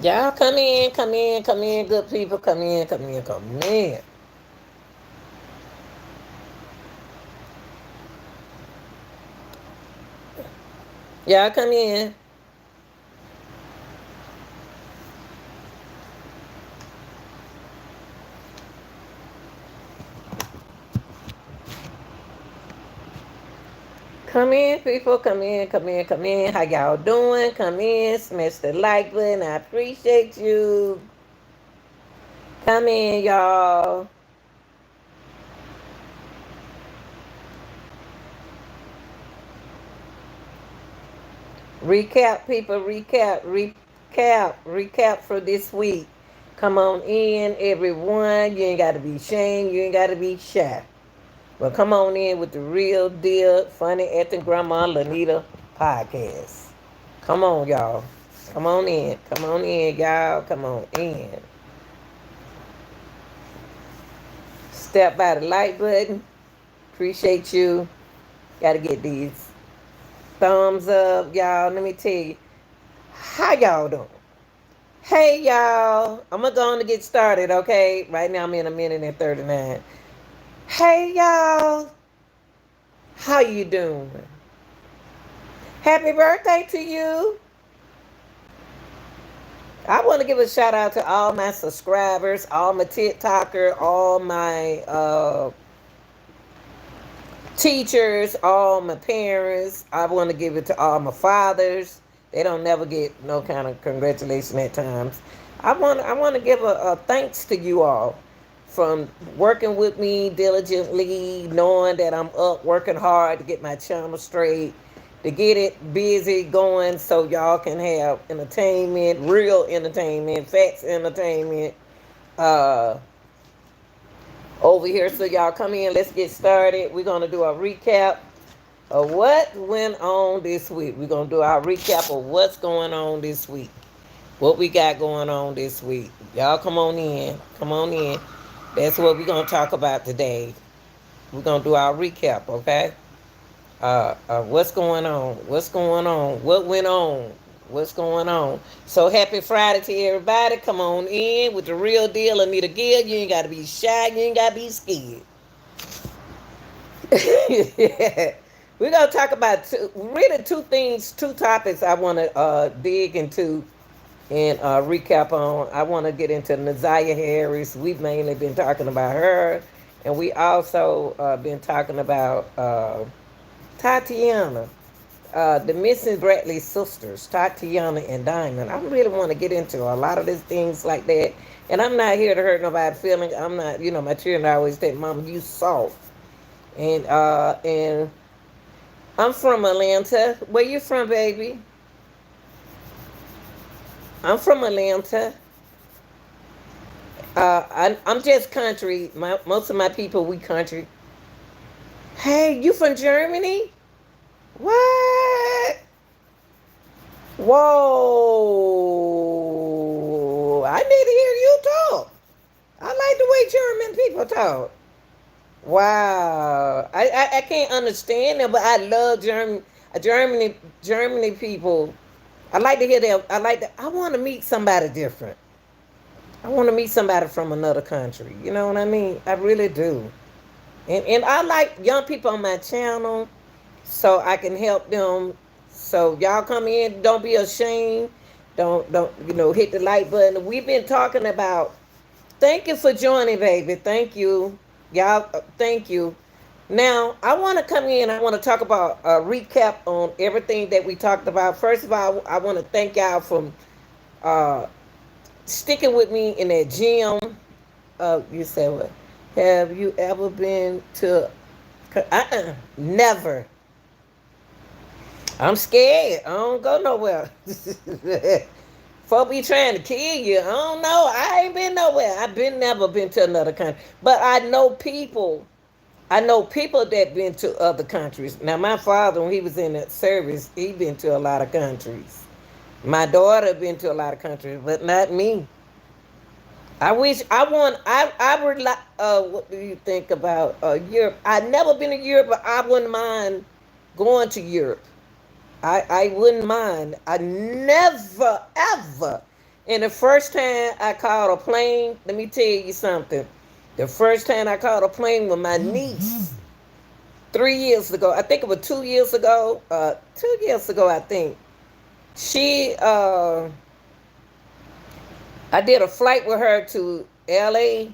Y'all come in, come in, come in, good people. Come in, come in, come in. Y'all come in. Come in, people. Come in, come in, come in. How y'all doing? Come in, smash the like button. I appreciate you. Come in, y'all. Recap, people. Recap for this week. Come on in, everyone. You ain't got to be ashamed. You ain't got to be shy. Well, come on in with the real deal, funny ethnic grandma Lanita podcast. Come on, y'all. Come on in. Come on in, y'all. Come on in. Step by the like button. Appreciate you. Got to get these thumbs up, y'all. Let me tell you, how y'all doing? Hey, y'all. I'm going to go on to get started, okay? Right now I'm in a minute and 39. Hey, y'all. How you doing? Happy birthday to you. I want to give a shout out to all my subscribers, all my TikToker, all my teachers, all my parents. I want to give it to all my fathers. They don't never get no kind of congratulation at times. I want to give a thanks to you all from working with me diligently, knowing that I'm up working hard to get my channel straight, to get it busy going so y'all can have entertainment, real entertainment, facts entertainment. Uh Over here, so y'all come in, let's get started. We're gonna do a recap of what went on this week. We're gonna do our recap of what's going on this week. What we got going on this week. Y'all come on in. Come on in. That's what we're gonna talk about today. We're gonna do our recap, okay? What's going on? What's going on? What went on? What's going on? So happy Friday to everybody. Come on in with the real deal. Anita Gill. You ain't gotta be shy. You ain't gotta be scared. Yeah. We're gonna talk about really two things, two topics I want to dig into and recap on. I want to get into Naziah Harris. We've mainly been talking about her, and we also been talking about Tatiana, the missing Bradley sisters, Tatiana and Diamond. I really want to get into a lot of these things like that, and I'm not here to hurt nobody's feelings. I'm not, my children always say, "Mama, you soft," and I'm from Atlanta. Where you from, baby? I'm from Atlanta. I'm just country. Most of my people, we country. Hey, you from Germany? What? Whoa! I need to hear you talk. I like the way German people talk. Wow. I can't understand them, but I love Germany people. I like to hear that. I want to meet somebody different. I want to meet somebody from another country. You know what I mean? I really do. And I like young people on my channel so I can help them. So y'all come in, don't be ashamed. Don't hit the like button. We've been talking about, thank you for joining, baby. Thank you. Y'all, thank you. Now, I want to come in. I want to talk about a recap on everything that we talked about. First of all, I want to thank y'all for uh, sticking with me in that gym. You said what? Have you ever been to? Never. I'm scared. I don't go nowhere. Folk be trying to kill you. I don't know. I ain't been nowhere. Never been to another country. But I know people. I know people that been to other countries. Now my father, when he was in the service, he been to a lot of countries. My daughter been to a lot of countries, but not me. I wish I want. I would like. What do you think about Europe? I never been to Europe, but I wouldn't mind going to Europe. I wouldn't mind. I never ever And the first time I caught a plane, let me tell you something. The first time I caught a plane with my niece 3 years ago, I think it was 2 years ago. 2 years ago, I think. She I did a flight with her to LA.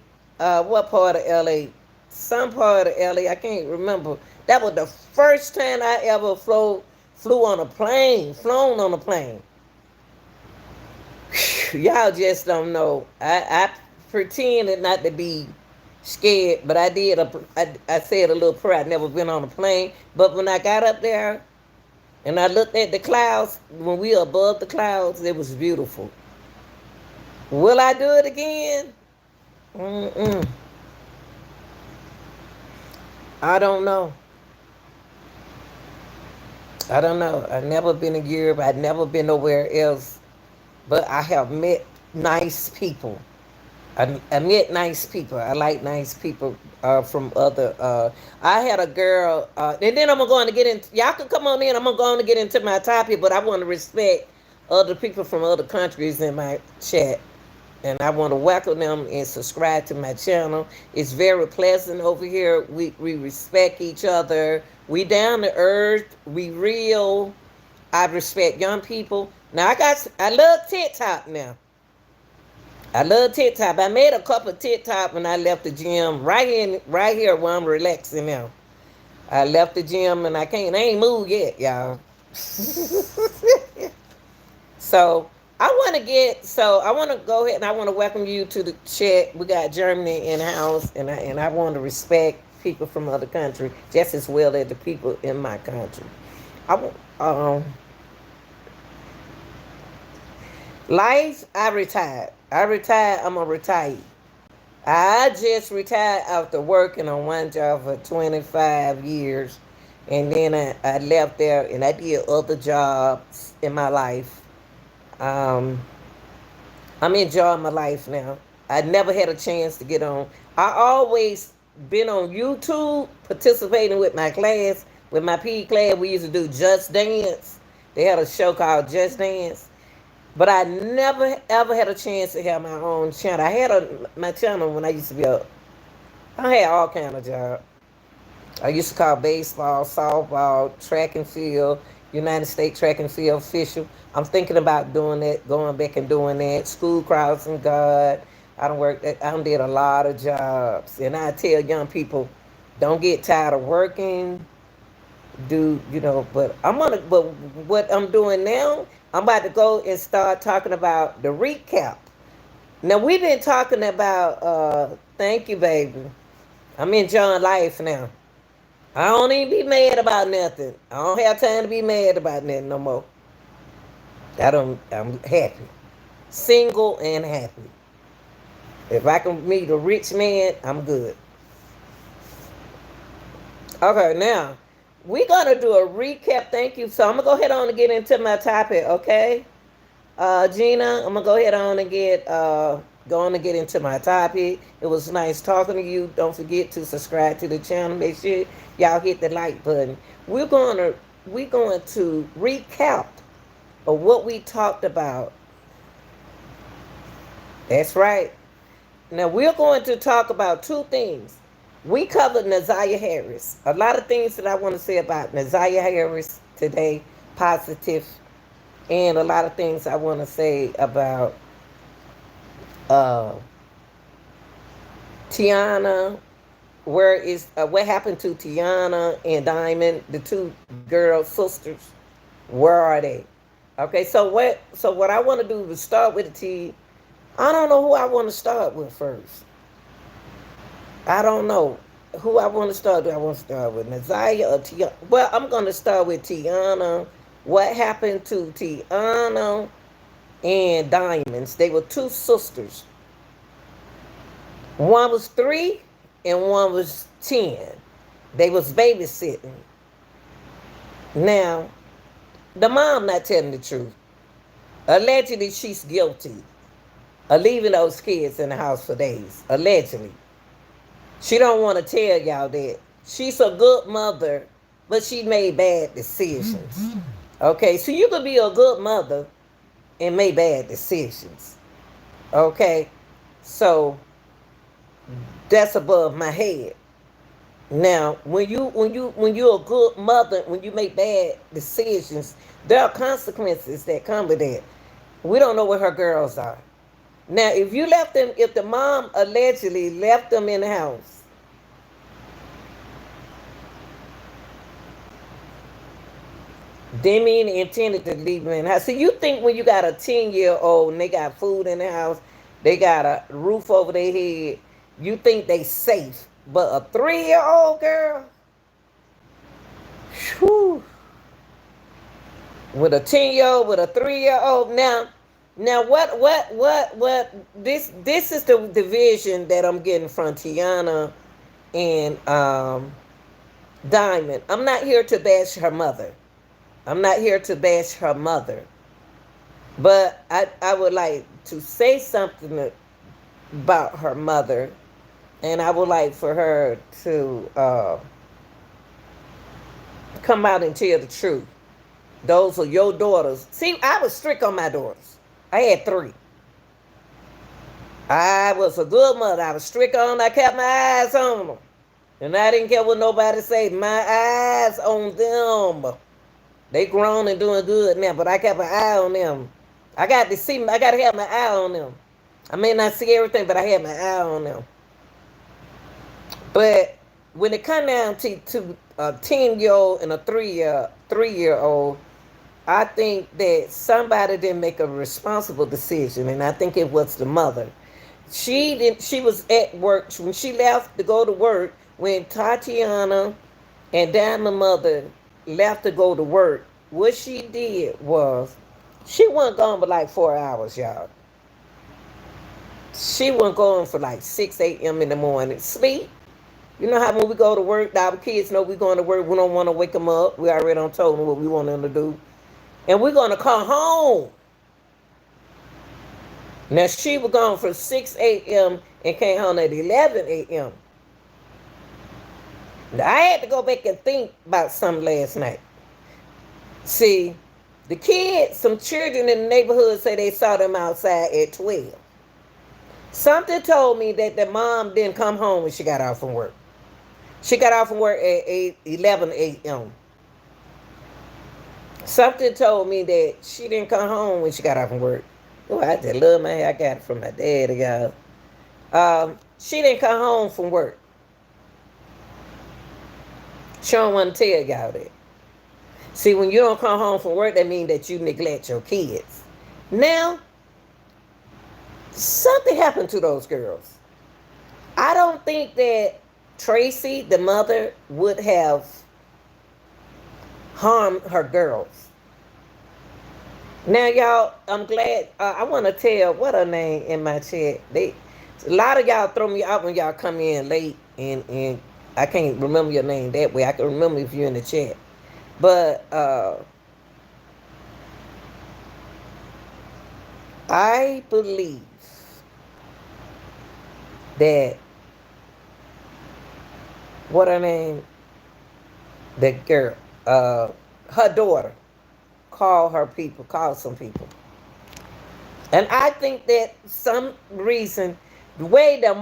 What part of LA? Some part of LA. I can't remember. That was the first time I ever flew on a plane, flown on a plane. Y'all just don't know. I pretended not to be scared, but I did. I said a little prayer. I'd never been on a plane, but when I got up there and I looked at the clouds, when we were above the clouds, it was beautiful. Will I do it again? Mm-mm. I don't know. I don't know. I've never been in Europe. I've never been nowhere else, but I have met nice people. I met nice people. I like nice people from other. I had a girl, and then I'm going to get into. Y'all can come on in. I'm going to get into my topic, but I want to respect other people from other countries in my chat, and I want to welcome them and subscribe to my channel. It's very pleasant over here. We respect each other. We down to earth. We real. I respect young people. Now I love TikTok now. I love TikTok. I made a couple of TikTok when I left the gym right here where I'm relaxing now. I left the gym and I ain't moved yet, y'all. So I want to go ahead and I want to welcome you to the chat. We got Germany in house, and I want to respect people from other countries just as well as the people in my country. I um life. I retired. I'm a retired. I just retired after working on one job for 25 years, and then I left there and I did other jobs in my life. Um, I'm enjoying my life now. I never had a chance to get on. I always been on YouTube participating with my class, with my PE class. We used to do Just Dance. They had a show called Just Dance. But I never ever had a chance to have my own channel. I had my channel when I used to be a. I had all kind of jobs. I used to call baseball, softball, track and field, United States track and field official. I'm thinking about doing that, going back and doing that. School crossing guard. I don't work. I done did a lot of jobs, and I tell young people, don't get tired of working. But but what I'm doing now, I'm about to go and start talking about the recap. Now we've been talking about thank you, baby. I'm enjoying life now. I don't even be mad about nothing. I don't have time to be mad about nothing no more. I'm happy. Single and happy. If I can meet a rich man, I'm good. Okay, now we're gonna do a recap. Thank you. So I'm gonna go ahead on and get into my topic, okay? Gina, I'm gonna go ahead on and get into my topic. It was nice talking to you. Don't forget to subscribe to the channel. Make sure y'all hit the like button. We're going to recap of what we talked about. That's right. Now we're going to talk about two things. We covered Naziah Harris. A lot of things that I want to say about Naziah Harris today, positive, and a lot of things I want to say about uh, Tiana. What happened to Tiana and Diamond, the two girl sisters? Where are they? Okay, so what I want to do is start with the T. I don't know who I want to start with first. I don't know who I want to start with. I want to start with Naziah or Tiana. Well, I'm going to start with Tiana. What happened to Tiana and Diamonds? They were two sisters. One was 3 and one was 10. They was babysitting. Now, the mom not telling the truth. Allegedly, she's guilty of leaving those kids in the house for days. Allegedly. She don't want to tell y'all that. She's a good mother, but she made bad decisions. Okay, so you could be a good mother and make bad decisions. Okay, so that's above my head. Now, when you're a good mother, when you make bad decisions, there are consequences that come with that. We don't know where her girls are. Now, if you left them, if the mom allegedly left them in the house, didn't mean intended to leave them in the house. So you think when you got a 10-year-old and they got food in the house, they got a roof over their head, you think they safe. But a 3-year-old girl, whew, with a 10-year-old, with a 3-year-old. Now what this is the division that I'm getting from Tiana and Diamond. I'm not here to bash her mother. I'm not here to bash her mother. But I would like to say something about her mother, and I would like for her to come out and tell the truth. Those are your daughters. See, I was strict on my daughters. I had 3. I was a good mother. I was strict on them. I kept my eyes on them. And I didn't care what nobody said. My eyes on them. They grown and doing good now, but I kept an eye on them. I got to see. I got to have my eye on them. I may not see everything, but I have my eye on them. But when it come down to a 10-year-old and a 3-year old, I think that somebody didn't make a responsible decision, and I think it was the mother. She didn't. She was at work when she left to go to work. When Tatiana and Diamond mother left to go to work, what she did was she wasn't gone but like 4 hours, y'all. She wasn't going for like 6 a.m. in the morning. Sleep. You know how when we go to work, our kids know we're going to work. We don't want to wake them up. We already done told them what we want them to do. And we're going to come home. Now, she was gone from 6 a.m. and came home at 11 a.m. Now, I had to go back and think about something last night. See, the kids, some children in the neighborhood say they saw them outside at 12. Something told me that the mom didn't come home when she got off from work. She got off from work at 11 a.m. Something told me that she didn't come home when she got off from work. Oh, I just love my hair. I got it from my dad, y'all. She didn't come home from work. She don't want to tell y'all that. See, when you don't come home from work, that means that you neglect your kids. Now, something happened to those girls. I don't think that Tracy, the mother, would have harmed her girls. Now, y'all, I'm glad. I want to tell what her name in my chat. A lot of y'all throw me out when y'all come in late, and I can't remember your name that way. I can remember if you're in the chat. But I believe that what her name, the girl, her daughter, called some people. And I think that some reason, the way the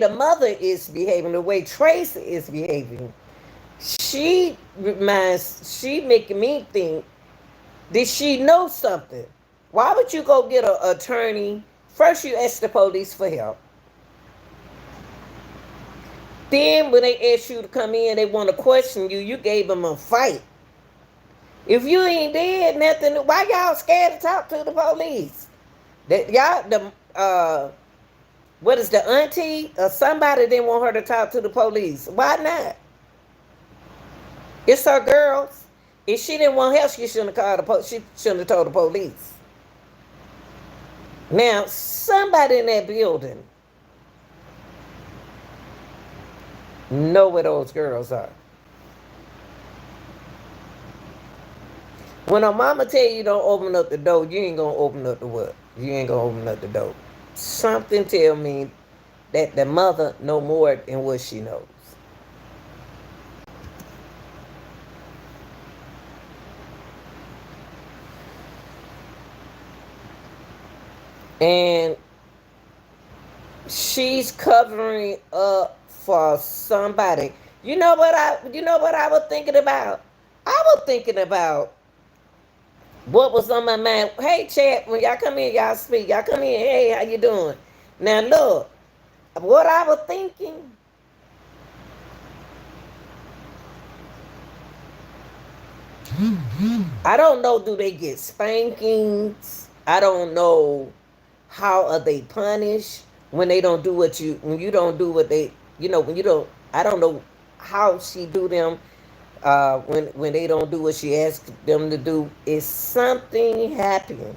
mother is behaving, the way Tracy is behaving, she making me think, did she know something? Why would you go get an attorney? First you ask the police for help. Then when they ask you to come in, they want to question you. You gave them a fight. If you ain't did nothing, why y'all scared to talk to the police? That y'all what is the auntie or somebody didn't want her to talk to the police? Why not? It's her girls. If she didn't want help, she shouldn't have called the police. She shouldn't have told the police. Now, somebody in that building know where those girls are. When a mama tell you don't open up the door, you ain't gonna open up the what? You ain't gonna open up the door. Something tell me that the mother know more than what she knows. And she's covering up for somebody. You know what I was thinking about? I was thinking about what was on my mind. Hey chat, when y'all come in, y'all speak. Y'all come in, hey, how you doing? Now look, what I was thinking, I don't know, do they get spankings? I don't know how are they punished when they don't do when you don't do what they, when you don't, I don't know how she do them when they don't do what she asked them to do. Is something happening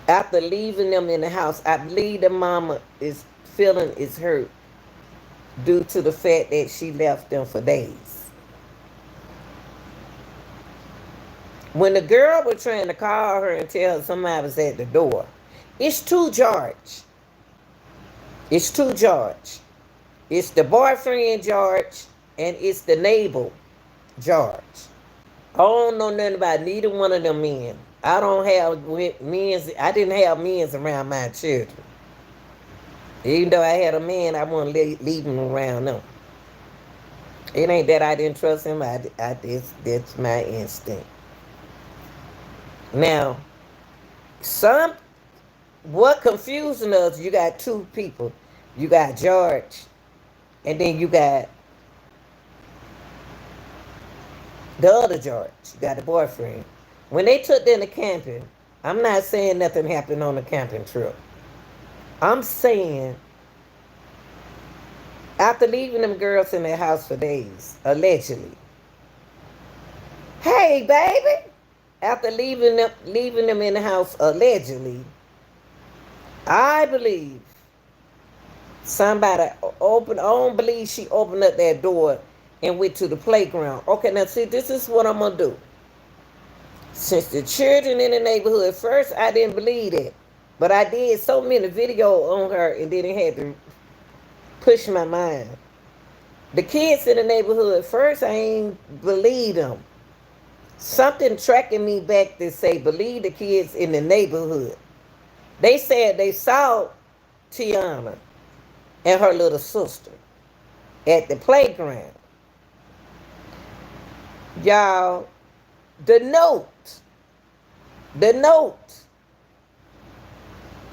after leaving them in the house? I believe the mama is feeling is hurt due to the fact that she left them for days. When the girl was trying to call her and tell her somebody was at the door, it's two George. It's two George. It's the boyfriend George and it's the neighbor George. I don't know nothing about neither one of them men. I don't have men's. I didn't have men's around my children. Even though I had a man, I wouldn't leave him around them. It ain't that I didn't trust him. That's my instinct. Now, what confusing us? You got two people. You got George, and then you got the other George. You got the boyfriend. When they took them to camping, I'm not saying nothing happened on the camping trip. I'm saying after leaving them girls in their house for days, allegedly. Hey, baby. After leaving them in the house allegedly, I believe somebody opened. I don't believe she opened up that door and went to the playground. Okay, now see, this is what I'm gonna do. Since the children in the neighborhood, first I didn't believe it, but I did so many videos on her, and then it had to push my mind. The kids in the neighborhood, first I ain't believe them. Something tracking me back to say believe the kids in the neighborhood. They said they saw Tiana and her little sister at the playground. Y'all, the note The note.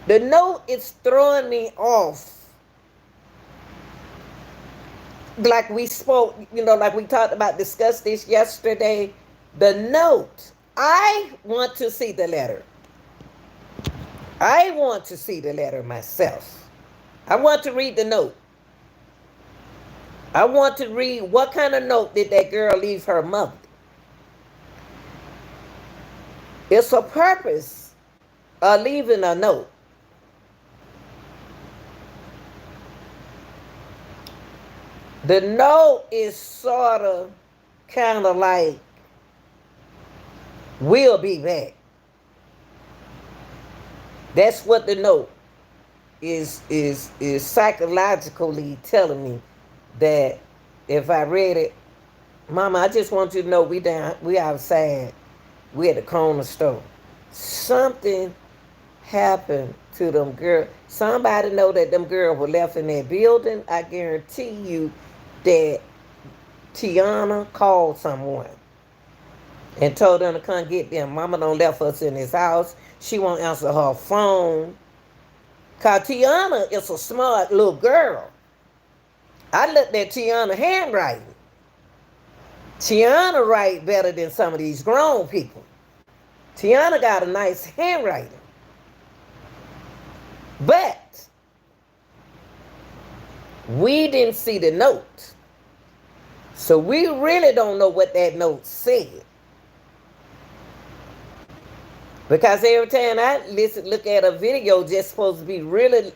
The note is throwing me off. Like we spoke, like we talked about, discussed this yesterday. The note. I want to see the letter. I want to see the letter myself. I want to read the note. I want to read what kind of note did that girl leave her mother. It's a purpose of leaving a note. The note is sort of kind of like, we'll be back. That's what the note is psychologically telling me, that if I read it, Mama, I just want you to know we outside. We at the corner store. Something happened to them girls. Somebody know that them girls were left in that building. I guarantee you that Tiana called someone and told them to come get them. Mama don't left us in this house. She won't answer her phone. Cause Tiana is a smart little girl. I looked at Tiana handwriting. Tiana write better than some of these grown people. Tiana got a nice handwriting. But we didn't see the note. So we really don't know what that note said. Because every time I look at a video, just supposed to be really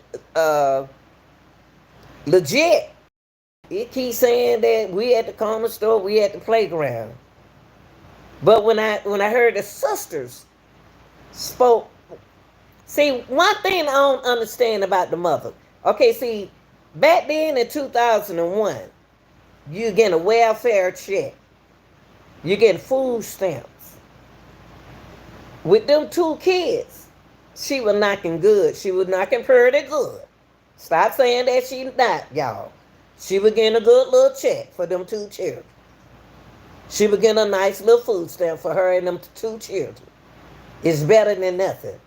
legit. It keeps saying that we at the corner store, we at the playground. But when I heard the sisters spoke, see, one thing I don't understand about the mother. Okay, see, back then in 2001, you getting a welfare check. You getting food stamps. With them two kids, She was knocking good. She was knocking pretty good. Stop saying that she not, y'all. She was getting a good little check for them two children. She was getting a nice little food stamp for her and them two children. It's better than nothing.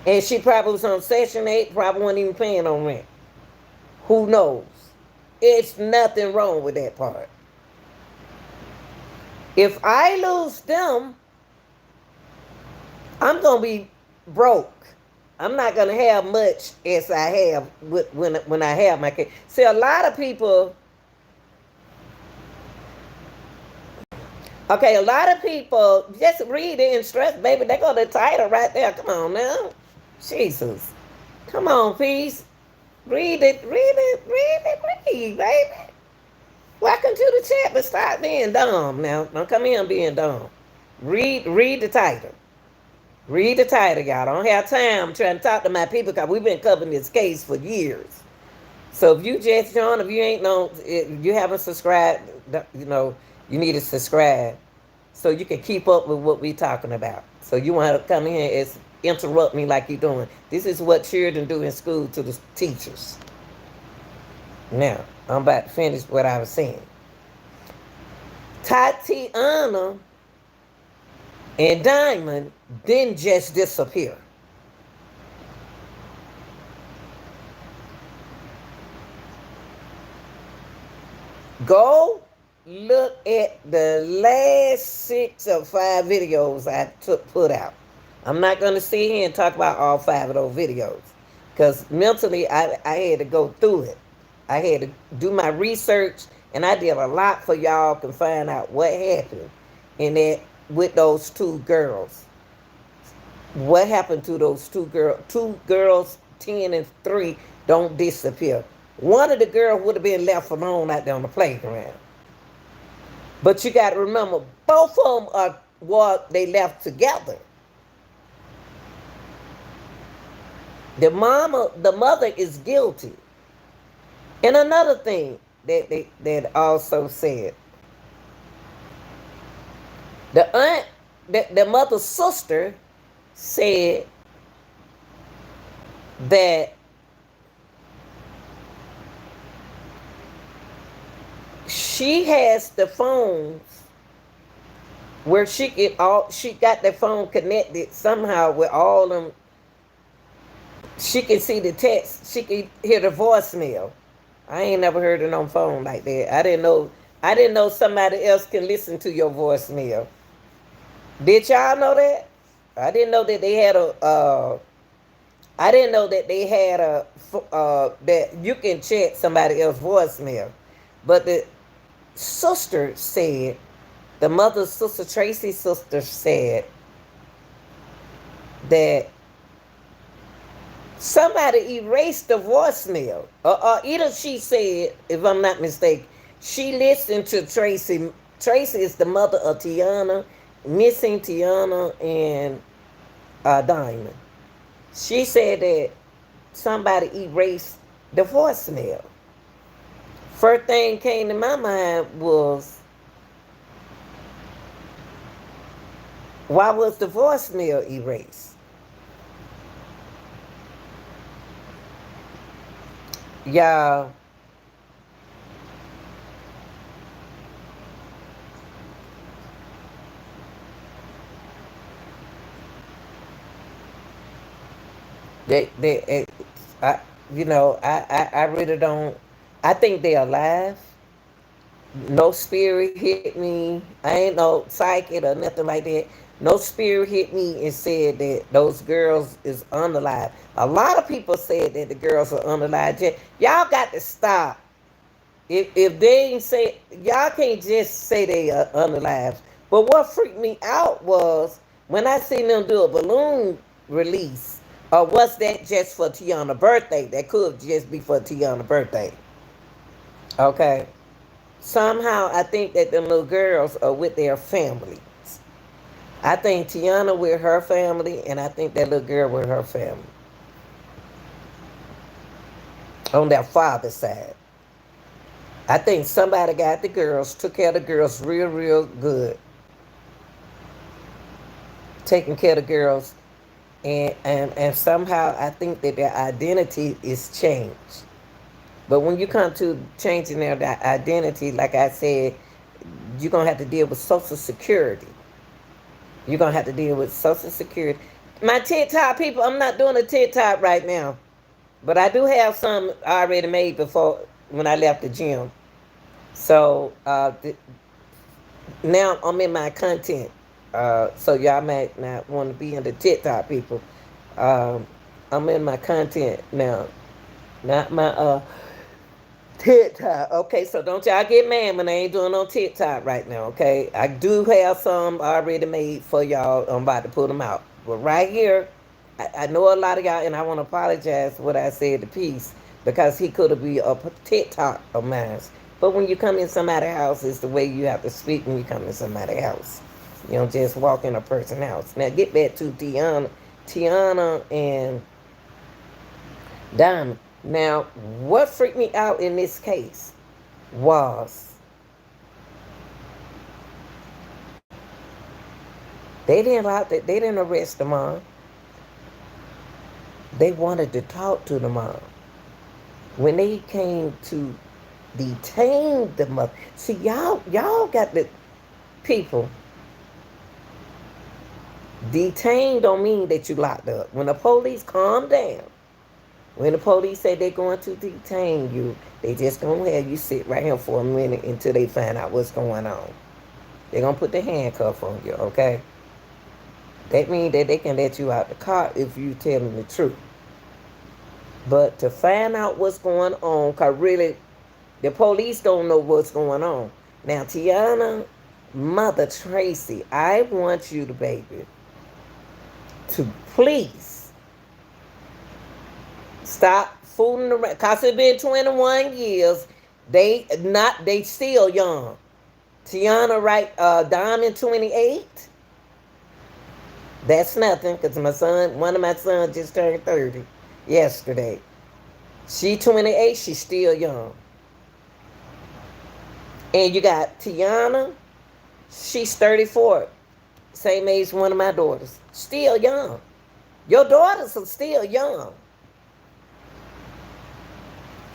And she probably was on Section 8, probably wasn't even paying on rent. Who knows? It's nothing wrong with that part. If I lose them, I'm going to be broke. I'm not going to have much as I have when I have my kids. See, a lot of people, okay, a lot of people, just read the instructions, baby. They got the title right there. Come on now. Jesus. Come on, peace. Read it, baby. Welcome to the chat, but stop being dumb now. Don't come in being dumb. Read the title. Read the title, y'all. I don't have time trying to talk to my people because we've been covering this case for years. So if you just joined, if you ain't know, if you haven't subscribed, you need to subscribe so you can keep up with what we're talking about. So you want to come in and interrupt me like you're doing. This is what children do in school to the teachers. Now, I'm about to finish what I was saying. Tatiana and Diamond didn't just disappear. Go look at the last 6 or 5 videos I put out. I'm not going to sit here and talk about all 5 of those videos because mentally I had to go through it. I had to do my research, and I did a lot for y'all can find out what happened in that with those 2 girls. What happened to those 2 girls? 2 girls, 10 and 3, don't disappear. One of the girls would have been left alone out there on the playground. But you got to remember, both of them are what they left together. The mother is guilty. And another thing that also said, the mother's sister said that she has the phones where she got the phone connected somehow with all them. She can see the text. She can hear the voicemail. I ain't never heard it on phone like that. I didn't know somebody else can listen to your voicemail. Did y'all know that? I didn't know that they had that you can check somebody else's voicemail. But the sister said, the mother's sister, Tracy's sister said that somebody erased the voicemail. Either she said, if I'm not mistaken, she listened to Tracy. Tracy is the mother of Tiana, missing Tiana and Diamond. She said that somebody erased the voicemail. First thing came to my mind was, why was the voicemail erased? Y'all, I, I really don't. I think they're alive. No spirit hit me. I ain't no psychic or nothing like that. No spirit hit me and said that those girls is unalive. A lot of people said that the girls are unalive. Y'all got to stop. If they ain't say, y'all can't just say they are unalive. But what freaked me out was when I seen them do a balloon release. Or was that just for Tiana's birthday? That could just be for Tiana's birthday. Okay. Somehow I think that them little girls are with their families. I think Tiana with her family, and I think that little girl with her family. On their father's side. I think somebody got the girls, took care of the girls real, real good. Taking care of the girls And somehow I think that their identity is changed. But when you come to changing their identity, like I said, you're gonna have to deal with Social Security. You're gonna have to deal with Social Security. My TikTok people, I'm not doing a TikTok right now, but I do have some already made before when I left the gym. So now I'm in my content. So y'all might not want to be in the TikTok people. Um, I'm in my content now, not my TikTok. Okay, so don't y'all get mad when I ain't doing no TikTok right now. Okay, I do have some already made for y'all. I'm about to put them out, but right here, I know a lot of y'all, and I want to apologize for what I said to Peace because he could have been a TikTok of mine. But when you come in somebody's house, it's the way you have to speak when you come in somebody's house. You don't just walk in a person's house. Now get back to Tiana and Diamond. Now, what freaked me out in this case was they didn't arrest the mom. They wanted to talk to the mom. When they came to detain the mother, see y'all got the people detained don't mean that you locked up. When the police calm down, when the police say they're going to detain you, they just gonna have you sit right here for a minute until they find out what's going on. They're gonna put the handcuff on you, okay? That means that they can let you out the car if you tell them the truth. But to find out what's going on, because really, the police don't know what's going on. Now, Tiana, Mother Tracy, I want you, the baby, to please stop fooling around. Because it's been 21 years. They still young. Tiana, right, Diamond 28. That's nothing, because one of my sons just turned 30 yesterday. She 28, she's still young. And you got Tiana, she's 34, same age one of my daughters. Still young. Your daughters are still young.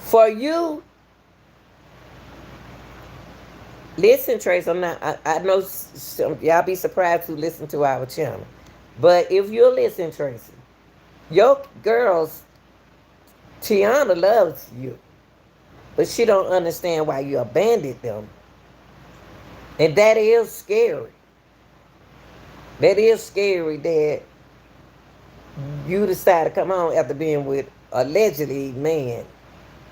For you, listen, Trace, I know y'all be surprised who listen to our channel. But if you're listening, Tracy, your girls, Tiana loves you, but she don't understand why you abandoned them. And that is scary. That is scary that you decide to come on after being with allegedly man,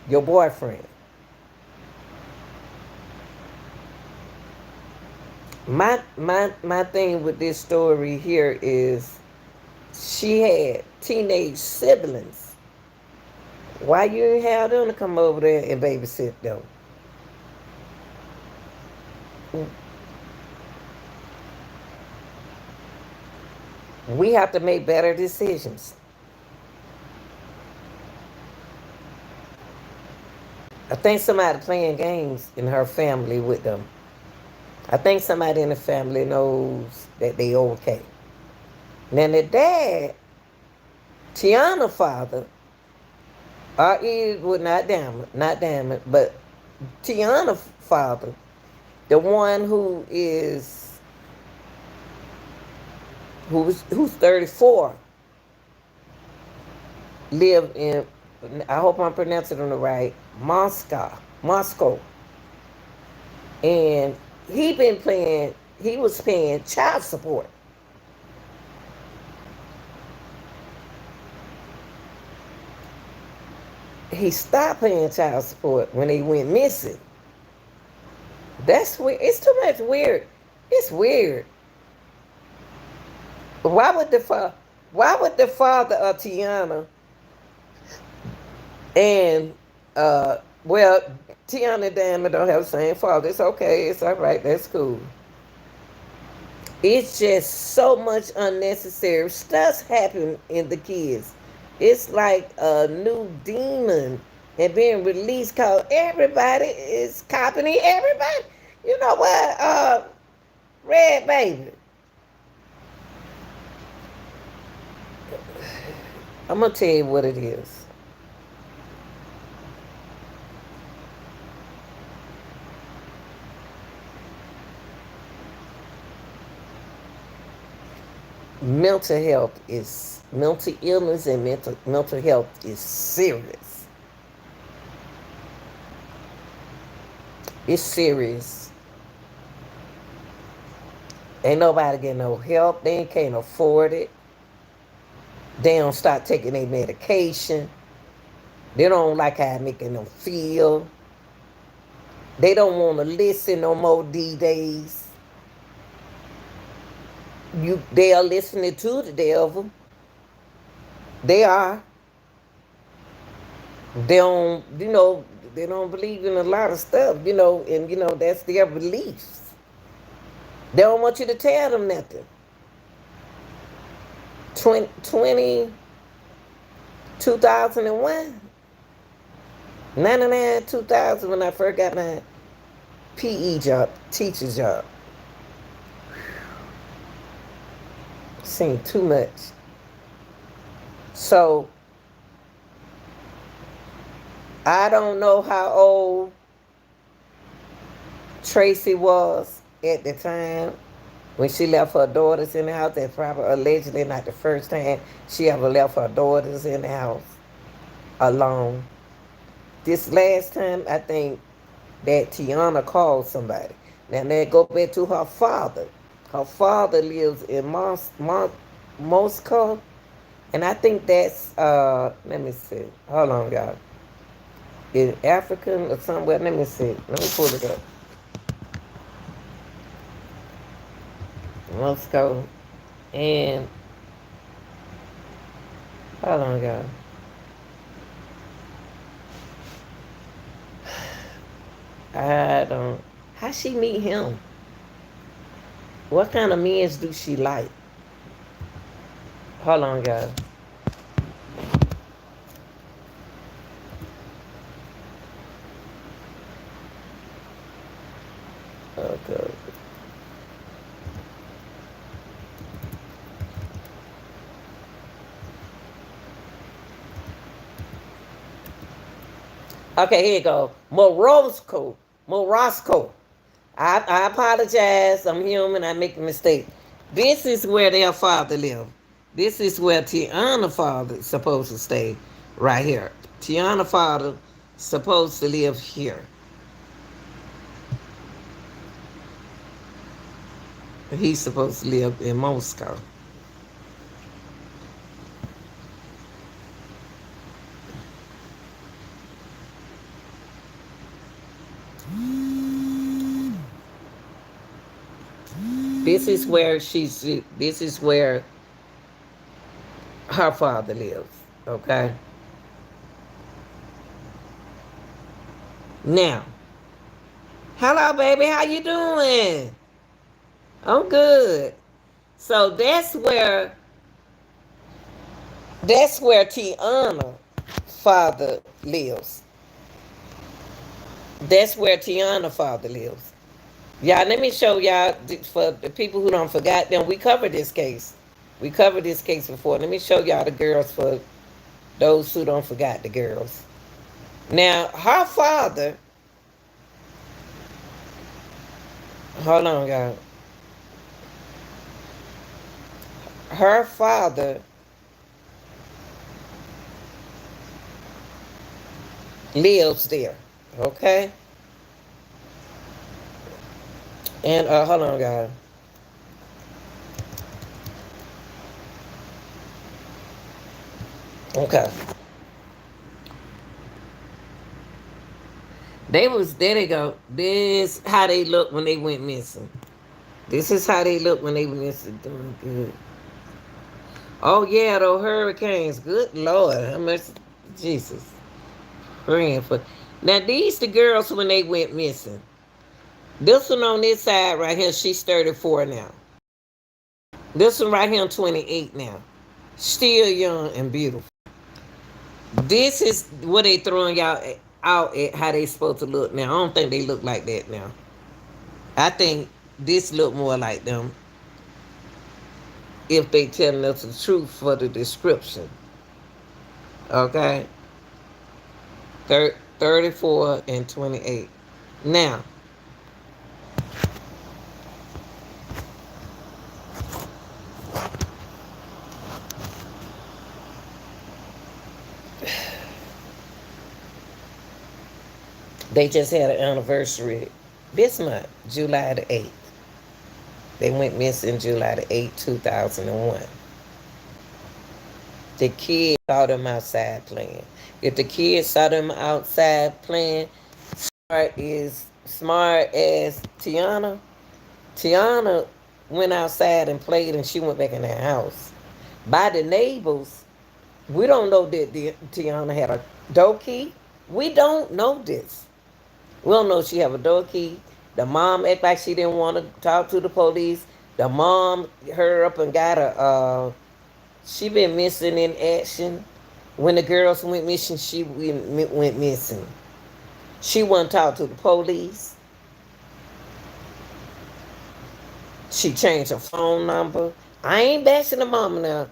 your boyfriend. My thing with this story here is she had teenage siblings. Why you didn't have them to come over there and babysit them? We have to make better decisions. I think somebody playing games in her family with them. I think somebody in the family knows that they okay. Now the dad, Tiana father, well, not Damon, but Tiana father, the one who's 34, lived in, I hope I'm pronouncing it right, Moscow. And he was paying child support. He stopped paying child support when he went missing. That's weird. It's too much weird. It's weird. Why would the father of Tiana and well, Tiana and Diamond don't have the same father. It's okay. It's all right. That's cool. It's just so much unnecessary stuff happen in the kids. It's like a new demon and being released cause everybody is copying everybody. You know what, Red Baby? I'm gonna tell you what it is. Mental illness and mental health is serious. It's serious. Ain't nobody getting no help. They can't afford it. They don't start taking their medication. They don't like how it making them feel. They don't want to listen no more these days. They are listening to the devil. They are. They don't, they don't believe in a lot of stuff, and that's their beliefs. They don't want you to tell them nothing. 2001, 99, 2000, when I first got my PE job, teacher job. Seen too much. So, I don't know how old Tracy was at the time when she left her daughters in the house. That's probably allegedly not the first time she ever left her daughters in the house alone. This last time, I think that Tiana called somebody. Now, they go back to her father. Her father lives in Moscow, and I think that's, let me see. Hold on, y'all. In African or somewhere. Let me see. Let me pull it up. Moscow. And, hold on, y'all. I don't. How she meet him? What kind of men do she like? Hold on, guys. Okay. Okay, here you go. Morosco. I apologize. I'm human. I make a mistake. This is where their father lived. This is where Tiana father is supposed to stay. Right here. Tiana father supposed to live here. He's supposed to live in Moscow. This is where this is where her father lives. Okay. Now, hello, baby. How you doing? I'm good. So that's where Tiana father lives. That's where Tiana father lives. Y'all, let me show y'all for the people who don't forgot them. We covered this case. We covered this case before. Let me show y'all the girls for those who don't forgot the girls. Now, her father. Hold on, y'all. Her father lives there. Okay? And hold on, guys. Okay. There they go. This how they look when they went missing. This is how they look when they went missing. Doing good. Oh yeah, those hurricanes. Good Lord. How much Jesus. Praying for now these the girls when they went missing. This one on this side right here, she's 34 now. This one right here, 28 now. Still young and beautiful. This is what they throwing y'all out at how they supposed to look now. I don't think they look like that now. I think this look more like them if they telling us the truth for the description. Okay, 34 and 28. Now, they just had an anniversary this month, July the 8th. They went missing July the 8th, 2001. The kids saw them outside playing. If the kids saw them outside playing, smart as Tiana. Tiana went outside and played, and she went back in their house. By the neighbors, we don't know that Tiana had a door key. We don't know this. We don't know if she have a door key. The mom act like she didn't want to talk to the police. The mom hurried up and got she been missing in action. When the girls went missing, she went missing. She wouldn't talk to the police. She changed her phone number. I ain't bashing the mama now.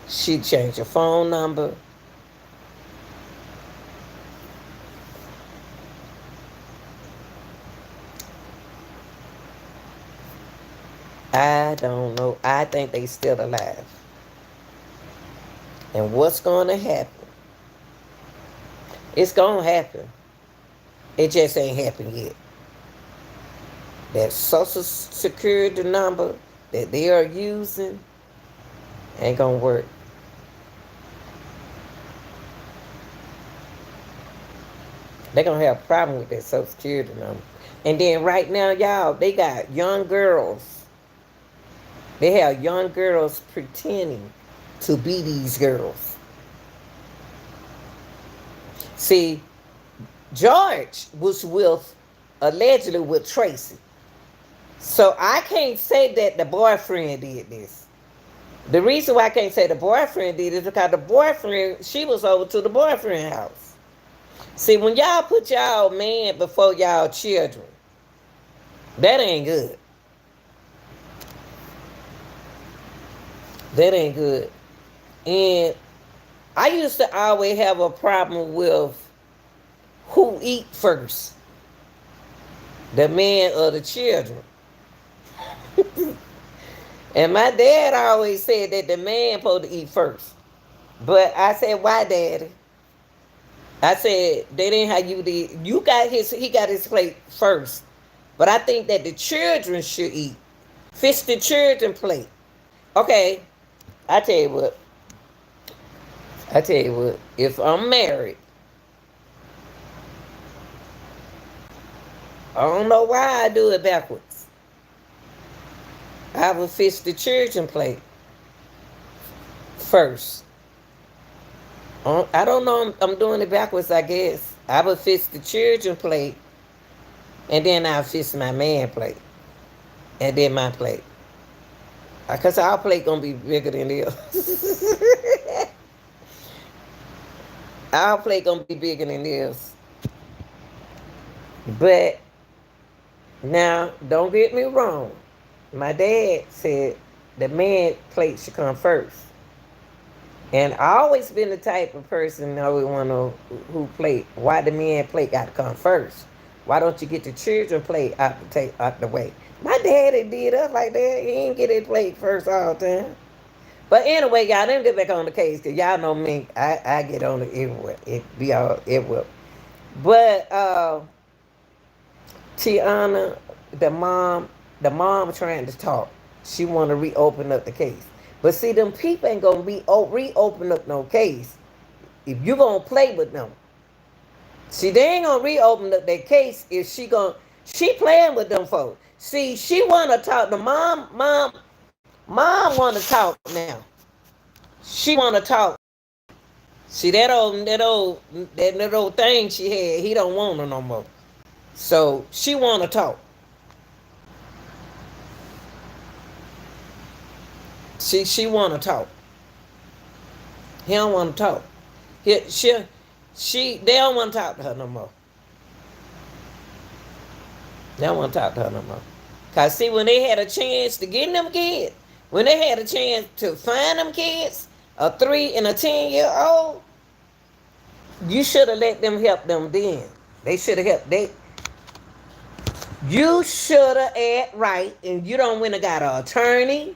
She changed her phone number. I don't know. I think they still alive. And what's going to happen? It's going to happen. It just ain't happened yet. That social security number that they are using ain't going to work. They're going to have a problem with that social security number. And then right now, y'all, they got young girls. They have young girls pretending to be these girls. See, George was allegedly with Tracy. So I can't say that the boyfriend did this. The reason why I can't say the boyfriend did it is because the boyfriend, she was over to the boyfriend house. See, when y'all put y'all man before y'all children, that ain't good. That ain't good. And I used to always have a problem with who eat first, the man or the children. And my dad always said that the man supposed to eat first. But I said, why, Daddy? I said, they didn't have you did. He got his plate first. But I think that the children should eat. Fish the children plate. Okay, I tell you what. If I'm married, I don't know why I do it backwards. I would fish the children plate first. I don't know. I'm doing it backwards, I guess. I would fish the children plate, and then I'll fish my man plate, and then my plate. Because our plate going to be bigger than theirs. Our plate going to be bigger than theirs. But now, don't get me wrong. My dad said the man plate should come first. And I always been the type of person that always want to know who plate. Why the man plate got to come first? Why don't you get the children plate out the way? My daddy did us like that. He didn't get his plate first all the time. But anyway, y'all, let me get back on the case, because y'all know me. I get on it everywhere. It be all everywhere. But Tiana, the mom trying to talk. She want to reopen up the case. But see, them people ain't going to reopen up no case if you going to play with them. See, they ain't going to reopen up their case if she playing with them folks. See, she want to talk. The mom want to talk now. She want to talk. See, that old thing she had, he don't want her no more. So she want to talk. She want to talk. He don't want to talk. They don't want to talk to her no more. They don't want to talk to her no more. Because see, when they had a chance to get them kids, when they had a chance to find them kids, A 3 and a 10-year-old, you should have let them help them then. They should have helped. You should have act right, and you don't went and got an attorney.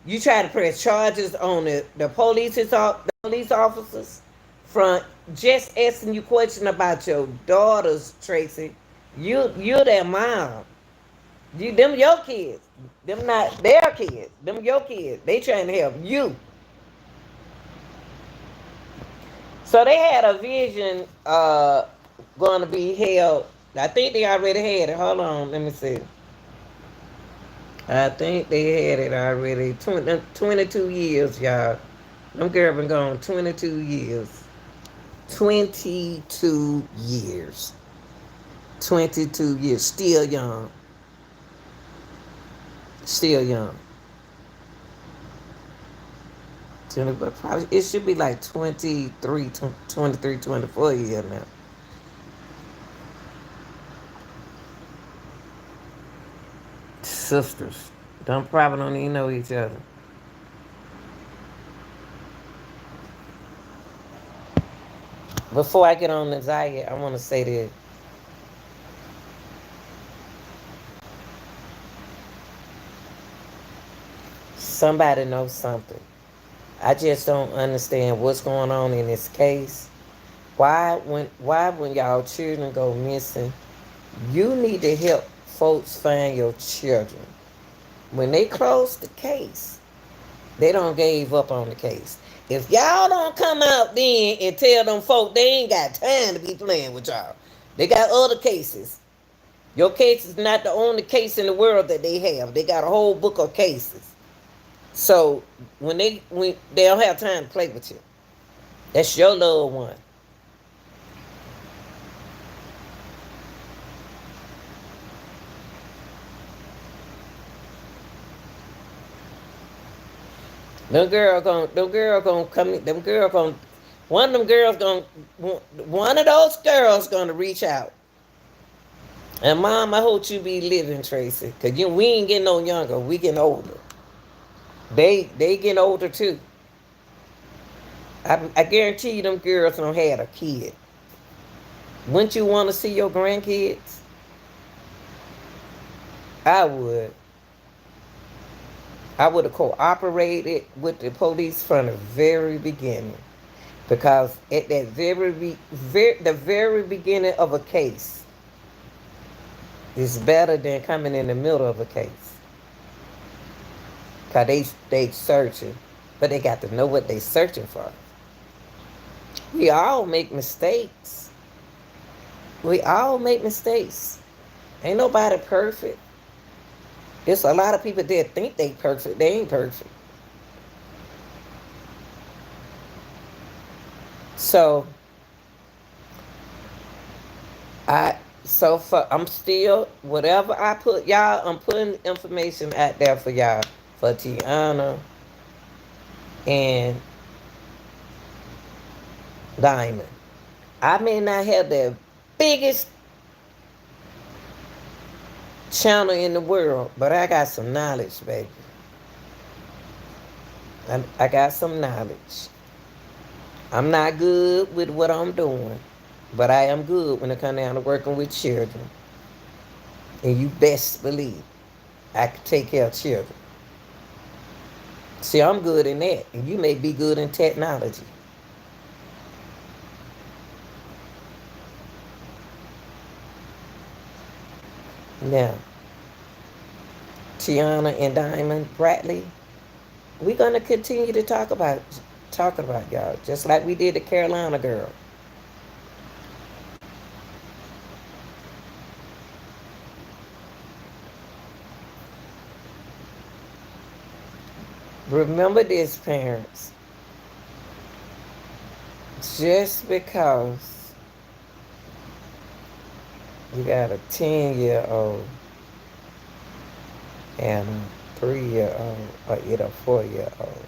You try to press charges on the police officers from just asking you questions about your daughters, Tracy. You their mom. Them your kids. Them not their kids. Them your kids. They trying to help you. So they had a vision going to be held. I think they already had it. Hold on, let me see. I think they had it already. 22 years, y'all. Them girls been gone 22 years. 22 years. 22 years. Still young. Still young. But probably it should be like 23, 24 years now. Sisters. Probably don't even know each other. Before I get on the Zaya, I want to say this. Somebody knows something. I just don't understand what's going on in this case. Why when y'all children go missing, you need to help folks find your children. When they close the case, they don't gave up on the case. If y'all don't come out then and tell them folk they ain't got time to be playing with y'all, they got other cases. Your case is not the only case in the world that they have. They got a whole book of cases. So when they don't have time to play with you, that's your loved one. Them girl gonna come in, them girl gonna, one of those girls gonna reach out. And mom, I hope you be living, Tracy, cause we ain't getting no younger, we getting older. They getting older too. I guarantee you them girls don't had a kid. Wouldn't you want to see your grandkids? I would. I would have cooperated with the police from the very beginning. Because at that the very beginning of a case is better than coming in the middle of a case. Because they searching. But they got to know what they searching for. We all make mistakes. We all make mistakes. Ain't nobody perfect. There's a lot of people that think they perfect. They ain't perfect. So I'm still whatever I put y'all. I'm putting information out there for y'all, for Tiana and Diamond. I may not have the biggest channel in the world, but I got some knowledge, baby. I got some knowledge. I'm not good with what I'm doing, but I am good when it comes down to working with children. And you best believe I can take care of children. See, I'm good in that, and you may be good in technology. Now, Tiana and Diamond Bradley, we're gonna continue to talking about y'all, just like we did the Carolina girl. Remember this, parents. Just because you got a 10-year-old and a 3-year-old or either a 4-year-old,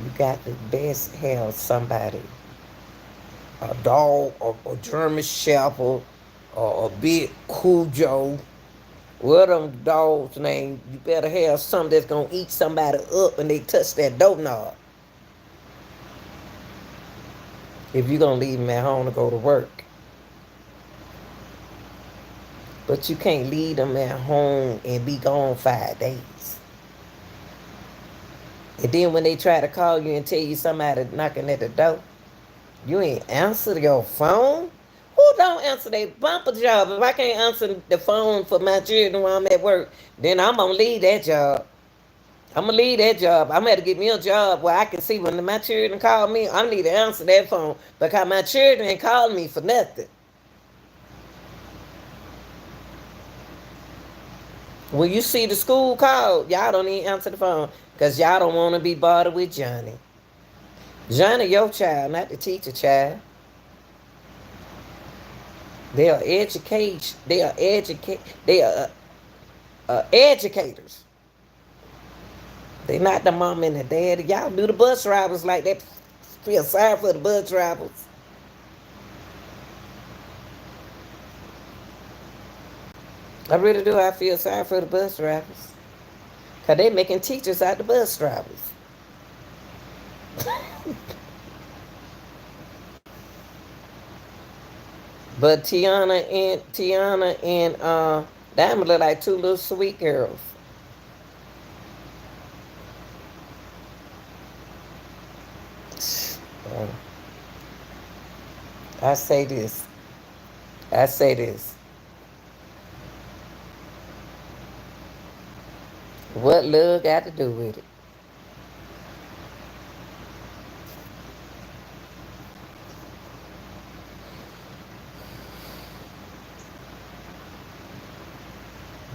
you got to best have somebody, a dog or a German Shepherd or a big Cujo. What them dogs name? You better have something that's gonna eat somebody up when they touch that doorknob. if you're gonna leave them at home to go to work. But you can't leave them at home and be gone 5 days. And then when they try to call you and tell you somebody knocking at the door, you ain't answer your phone? Who don't answer their bumper job? If I can't answer the phone for my children while I'm at work, then I'm gonna leave that job. I'm gonna leave that job. I'm gonna have to get me a job where I can see when my children call me. I need to answer that phone because my children ain't calling me for nothing. When you see the school call, y'all don't even answer the phone because y'all don't want to be bothered with Johnny. Johnny, your child, not the teacher child. They are education. They are educate. They are educators. They not the mom and the dad. Y'all do the bus drivers like that. Feel sorry for the bus drivers. I really do. I feel sorry for the bus drivers. Because they making teachers out the bus drivers. But Tiana and Diamond look like two little sweet girls. Uh, I say this. I say this. What love got to do with it?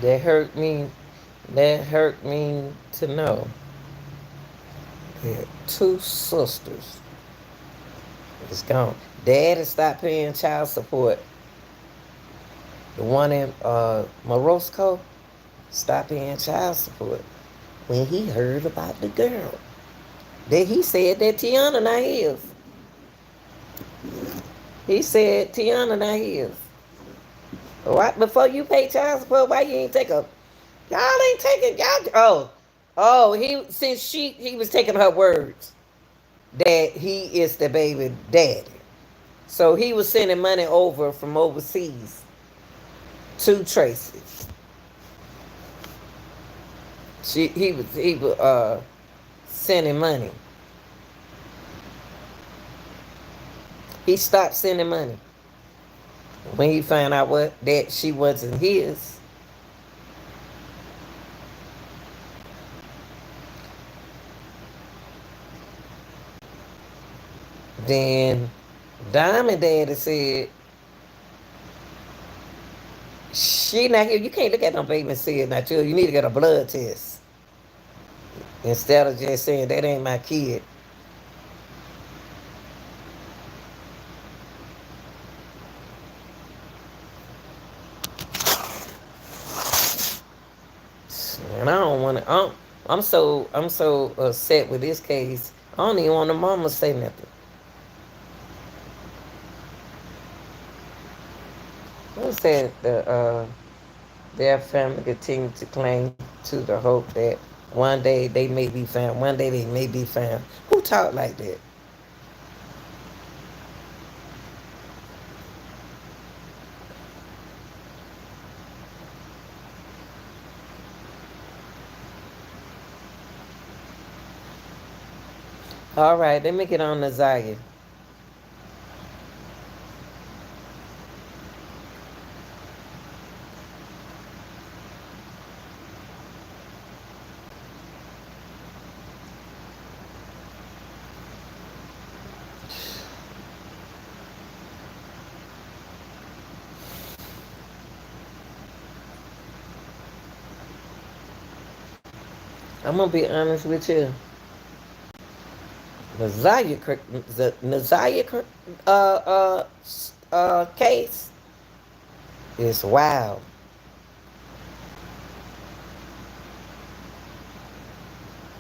That hurt me. That hurt me to know that two sisters is gone. Dad has stopped paying child support. The one in Morosco stopped paying child support when he heard about the girl. Then he said that Tiana not his. He said Tiana not his. Right before you pay child support, why you ain't take a? Y'all ain't taking y'all. Oh, he was taking her words that he is the baby daddy. So he was sending money over from overseas to Tracy. He was sending money. He stopped sending money when he found out what that she wasn't his. Then Diamond Daddy said, she not here. You can't look at no baby and say it not you. You need to get a blood test. Instead of just saying that ain't my kid. And I don't want to. I'm so upset with this case. I don't even want the mama to say nothing. What's that? Their family continue to cling to the hope that one day they may be found. One day they may be found. Who talk like that? All right, let me get on the Zaya. I'm gonna be honest with you. The Nazaya case is wild.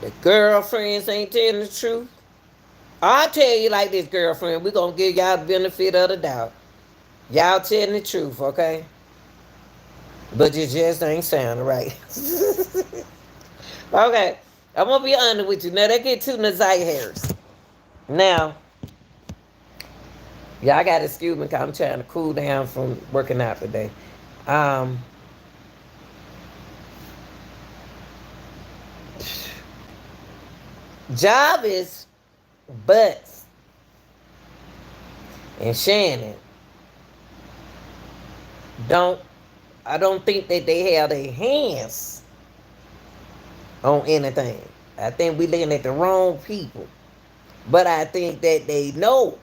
The girlfriends ain't telling the truth. I tell you like this, girlfriend, we gonna give y'all the benefit of the doubt. Y'all telling the truth, okay? But you just ain't sounding right. Okay, I'm gonna be honest with you. Now they get to Nazaya Harris. Now, Yeah, I got to excuse me because I'm trying to cool down from working out today. Um, Jarvis, Butts, and Shannon don't. I don't think that they have their hands on anything. I think we looking at the wrong people. But I think that they know.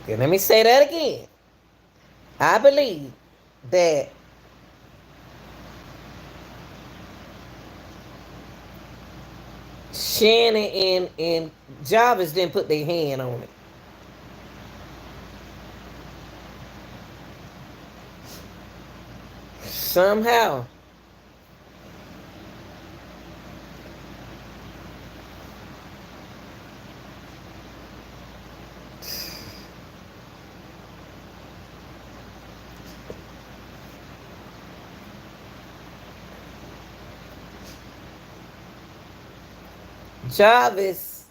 Okay, let me say that again. I believe that Shannon and Jarvis didn't put their hand on it. Somehow. Jarvis,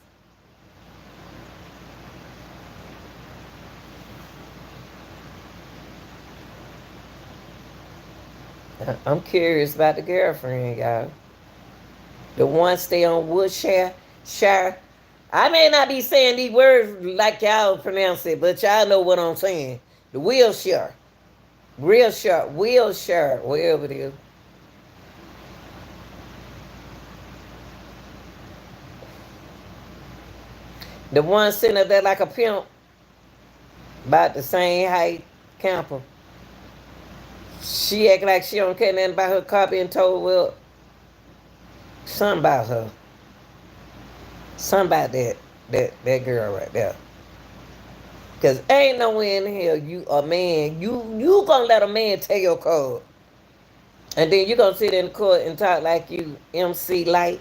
I'm curious about the girlfriend, y'all. The one stay on Woodshire. Shire. I may not be saying these words like y'all pronounce it, but y'all know what I'm saying. The Wilshire. Wilshire, wherever it is. The one sitting up there like a pimp, about the same height, camper. She act like she don't care nothing about her car being told, well, something about her. Something about that girl right there. Cause ain't nowhere in hell you a man, you gonna let a man take your car. And then you gonna sit in the court and talk like you MC Light,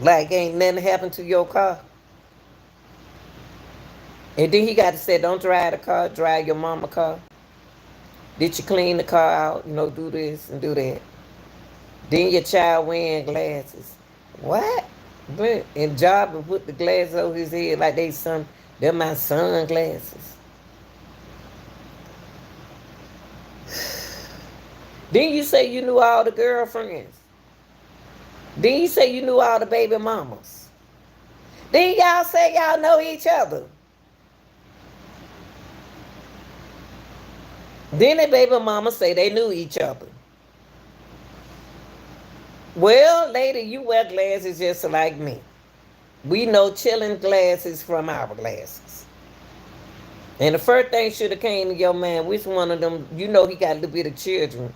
like ain't nothing happened to your car. And then he got to say, don't drive the car, drive your mama car. Did you clean the car out? Do this and do that. Then your child wearing glasses. What? But and job and put the glasses over his head like they're my sunglasses. Then you say you knew all the girlfriends. Then you say you knew all the baby mamas. Then y'all say y'all know each other. Then the baby mama say they knew each other. Well, lady, you wear glasses just like me. We know chilling glasses from our glasses. And the first thing should have came to your man, which one of them, he got a little bit of children.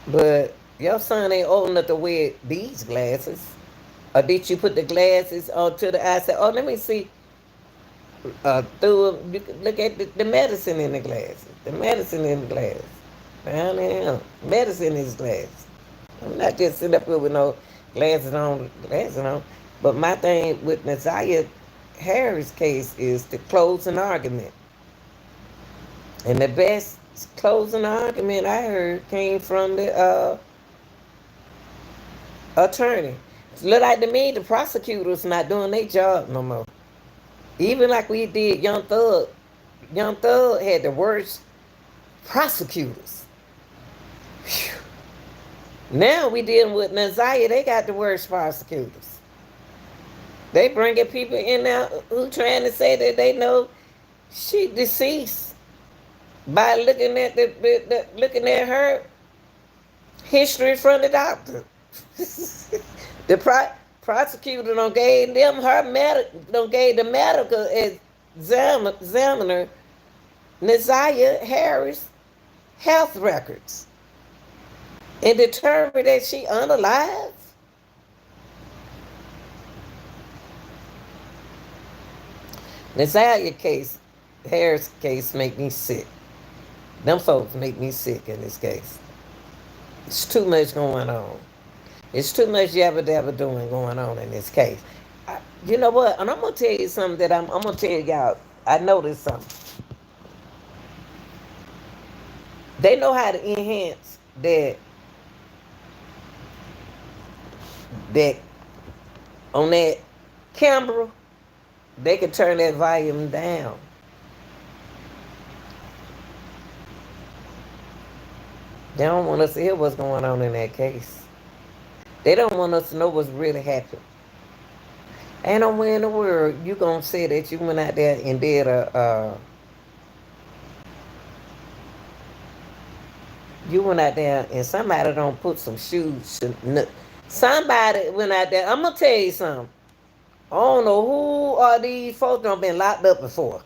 But your son ain't old enough to wear these glasses. Or did you put the glasses onto the eye? Say, oh, let me see. You can look at the medicine in the glasses. The medicine in the glass. Down there, medicine in his glass. I'm not just sitting up here with no glasses on. But my thing with Naziah Harris' case is to close an argument. And the best closing argument I heard came from the attorney. It look like to me the prosecutors not doing their job no more. Even like we did Young Thug. Young Thug had the worst prosecutors. Whew. Now we dealing with Naziah, they got the worst prosecutors. They bringing people in now who trying to say that they know she deceased by looking at looking at her history from the doctor. The prosecutor don't gave them don't gave the medical examiner Naziah Harris health records and determined that she unalive. Naziah Harris case make me sick. Them folks make me sick in this case. It's too much going on. It's too much yabba dabba doing going on in this case. You know what? And I'm gonna tell you something that I'm gonna tell y'all. I noticed something. They know how to enhance that on that Kimbrel, they can turn that volume down. They don't want us to hear what's going on in that case. They don't want us to know what's really happened. Ain't nowhere in the world you gonna say that you went out there and did you went out there and somebody don't put some shoes. Somebody went out there. I'm gonna tell you something. I don't know who are these folks that been locked up before.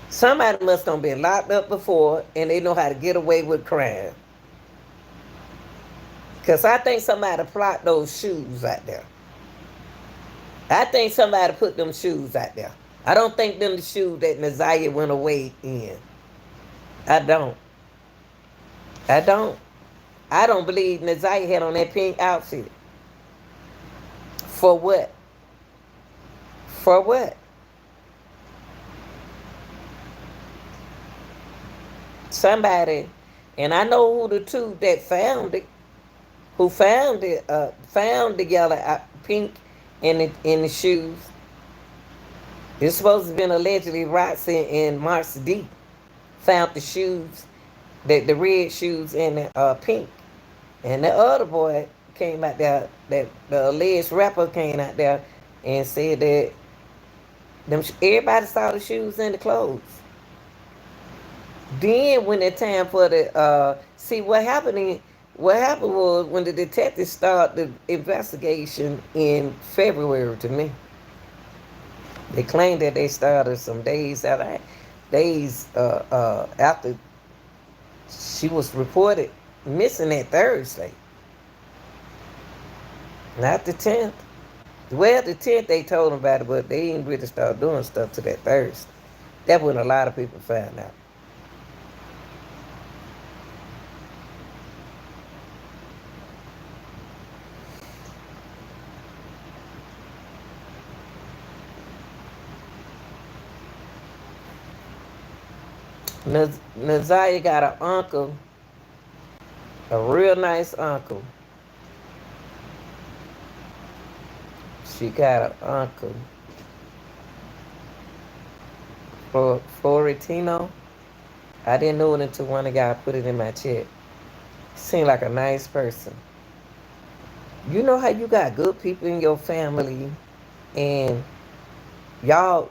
Somebody must have been locked up before and they know how to get away with crime. Because I think somebody plopped those shoes out there. I think somebody put them shoes out there. I don't think them the shoes that Naziah went away in. I don't. I don't. I don't believe Naziah had on that pink outfit. For what? For what? Somebody, and I know who the two that found it, who found the yellow pink in the shoes. It's supposed to have been allegedly Roxy and Marks D found the shoes, the red shoes and the pink. And the other boy came out there, that the alleged rapper came out there and said that everybody saw the shoes and the clothes. Then when it time for the see what happened was when the detectives started the investigation in February to me. They claimed that they started some after she was reported missing that Thursday. Not the 10th. Well, the 10th they told them about it, but they didn't really start doing stuff to that Thursday. That's when a lot of people found out. Naziah got an uncle, a real nice uncle. She got an uncle, Floritino. I didn't know it until one guy put it in my chat. Seemed like a nice person. You know how you got good people in your family and y'all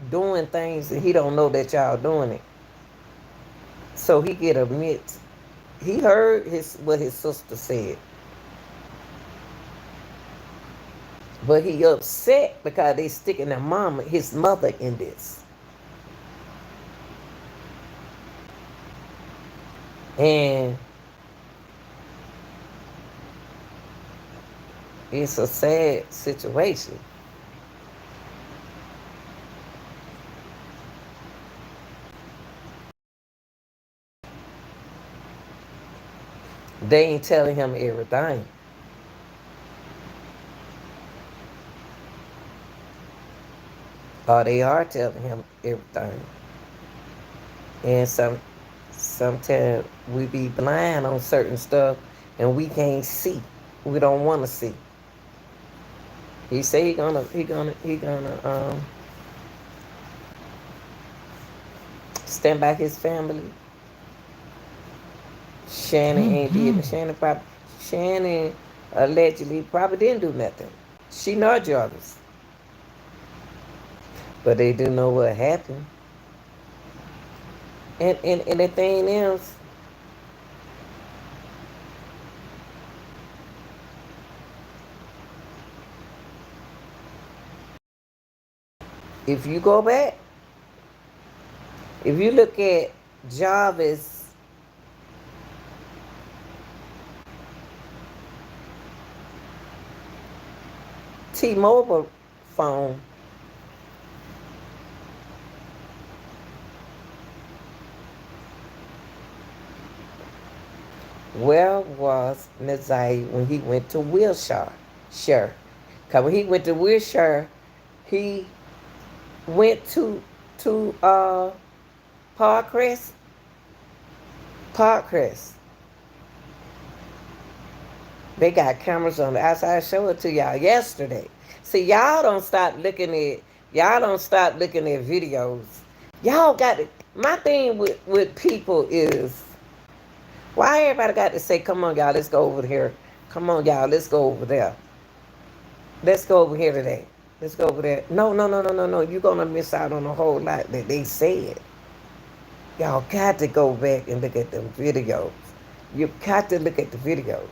doing things and he don't know that y'all doing it. So he get admit. He heard what his sister said. But he upset because they sticking his mother in this. And it's a sad situation. They ain't telling him everything. Or they are telling him everything. And sometimes we be blind on certain stuff and we can't see. We don't want to see. He say he gonna stand by his family. Shannon ain't did, but Shannon allegedly probably didn't do nothing. She nor Jarvis. But they do know what happened. And the thing is, if you go back, if you look at Jarvis' T-Mobile phone, where was Naziah when he went to Wilshire? Sure. Because when he went to Wilshire, he went to Parkcrest. They got cameras on the outside. I showed it to y'all yesterday. See, y'all don't stop looking at videos. Y'all got it. My thing with people is why everybody got to say, come on, y'all, let's go over here. Come on, y'all, let's go over there. Let's go over here today. Let's go over there. No, no, no, no, no, no. You're going to miss out on a whole lot that they said. Y'all got to go back and look at them videos. You got to look at the videos.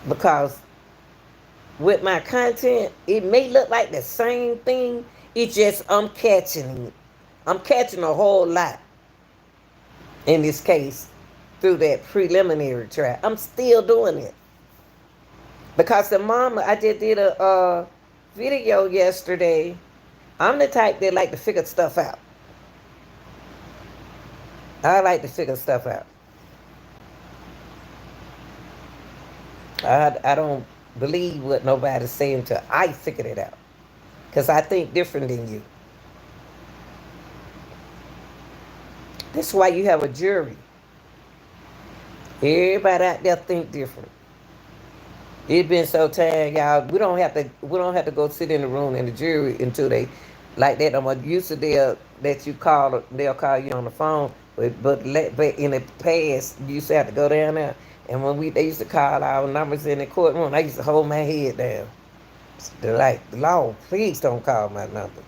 Because with my content, it may look like the same thing. It's just I'm catching it. I'm catching a whole lot in this case through that preliminary trial. I'm still doing it. Because the mama, I just did a video yesterday. I'm the type that like to figure stuff out. I like to figure stuff out. I don't believe what nobody's saying until I figured it out. Because I think different than you. That's why you have a jury. Everybody out there think different. It's been so time, y'all. We don't have to go sit in the room in the jury until they like that. I'm used to they'll call you on the phone. But in the past, you used to have to go down there. And when they used to call our numbers in the courtroom, I used to hold my head down. They're like, Lord, please don't call my number.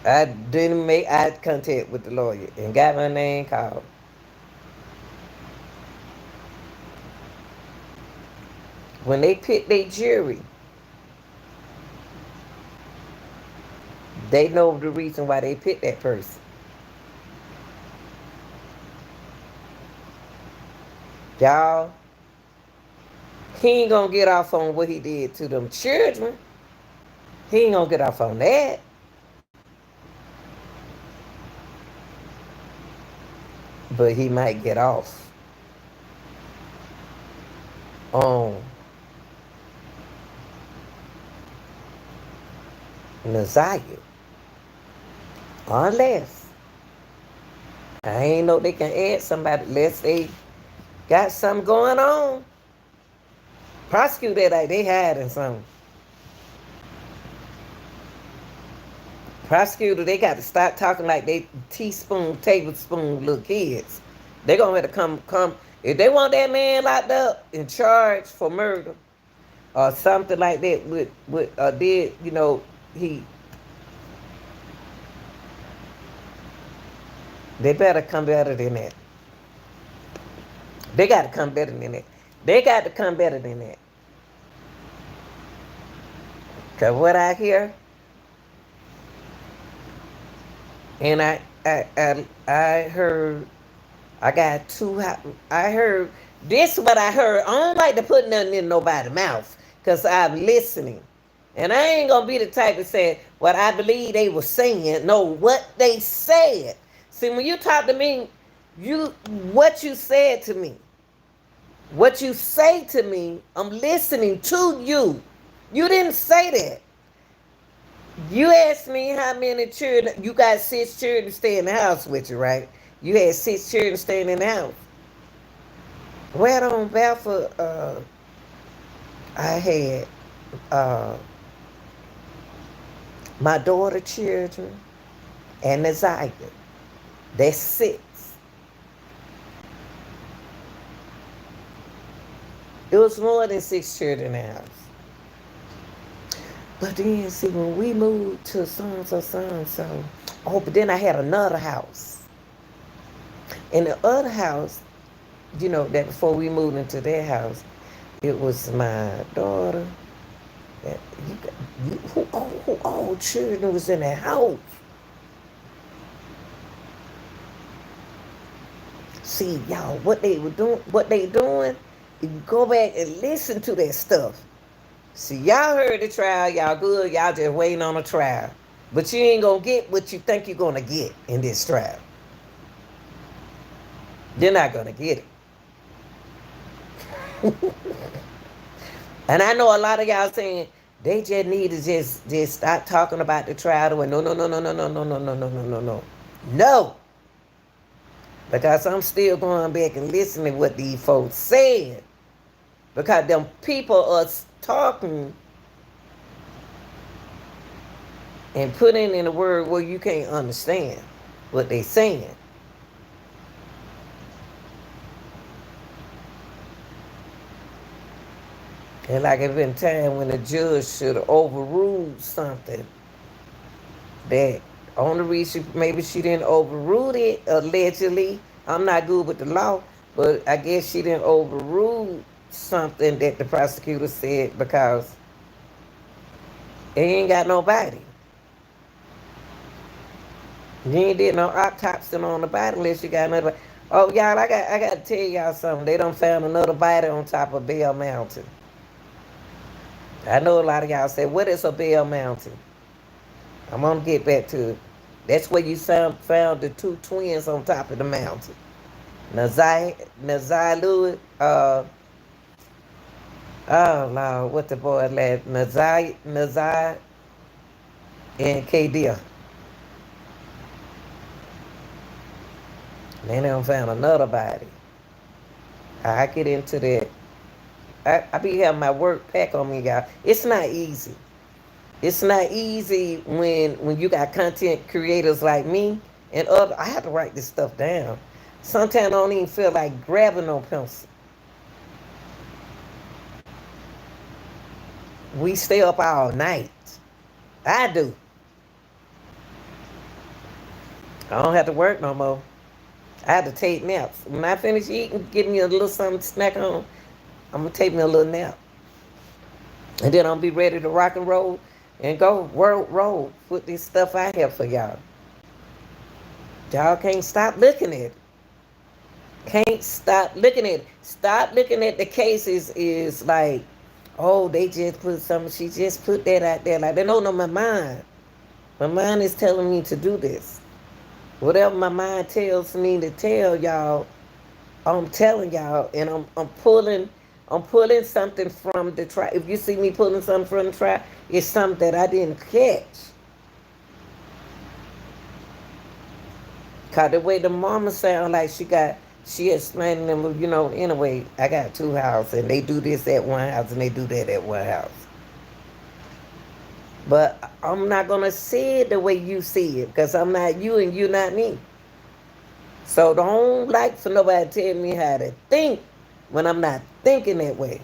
I didn't make eye contact with the lawyer and got my name called. When they pick their jury, they know the reason why they picked that person. Y'all, he ain't gonna get off on what he did to them children. He ain't gonna get off on that. But he might get off on Naziah. Unless I ain't know they can add somebody unless they got something going on. Prosecute that like they hiding something. Prosecutor, they got to stop talking like they teaspoon, tablespoon little kids. They gonna have to come. If they want that man locked up and charged for murder or something like that they better come better than that. They got to come better than that. They got to come better than that. Cause what I hear, and I heard, I got two. I heard this. What I heard. I don't like to put nothing in nobody's mouth, cause I'm listening, and I ain't gonna be the type to say what I believe they were saying. No, what they said. See, when you talk to me, what you said to me, what you say to me, I'm listening to you. You didn't say that. You asked me how many children, you got 6 children stay in the house with you, right? You had 6 children staying in the house. Well, on Belford, I had my daughter children and Naziah. That's 6. It was more than 6 children in the house. But then, see, when we moved to so-and-so, but then I had another house. In the other house, that before we moved into that house, it was my daughter. Who all children was in that house? See, y'all, what they doing, you go back and listen to that stuff. See, y'all heard the trial, y'all good, y'all just waiting on a trial. But you ain't gonna get what you think you're gonna get in this trial. You're not gonna get it. And I know a lot of y'all saying they just need to just stop talking about the trial. No, no, no, no, no, no, no, no, no, no, no, no, no. No. Because I'm still going back and listening to what these folks said. Because them people are talking and putting in a word where you can't understand what they saying. And like it's been time when the judge should have overruled something that only reason maybe she didn't overrule it allegedly. I'm not good with the law, but I guess she didn't overrule something that the prosecutor said because they ain't got nobody. You ain't did no autopsy on the body unless you got another. Oh y'all, I got to tell y'all something. They done found another body on top of Bell Mountain. I know a lot of y'all say, what is a Bell Mountain? I'm gonna get back to it. That's where you found the two twins on top of the mountain. Nazai Lewis, oh Lord, what the boy last Nazai and KD. Then they done found another body. I get into that. I be having my work pack on me, y'all. It's not easy. It's not easy when you got content creators like me and other. I have to write this stuff down. Sometimes I don't even feel like grabbing no pencil. We stay up all night. I do. I don't have to work no more. I have to take naps. When I finish eating, give me a little something to snack on, I'm gonna take me a little nap. And then I'll be ready to rock and roll and go roll with this stuff I have for y'all. Y'all can't stop looking at it. Can't stop looking at it. Stop looking at the cases is like, oh, they just put something, she just put that out there. Like, they don't know my mind. My mind is telling me to do this. Whatever my mind tells me to tell y'all, I'm telling y'all, and I'm pulling something from the trial. If you see me pulling something from the trial, it's something that I didn't catch. Cause the way the mama sound like she explaining them, anyway, I got two houses and they do this at one house and they do that at one house. But I'm not gonna see it the way you see it, because I'm not you and you not me. So don't like for nobody to tell me how to think when I'm not thinking that way.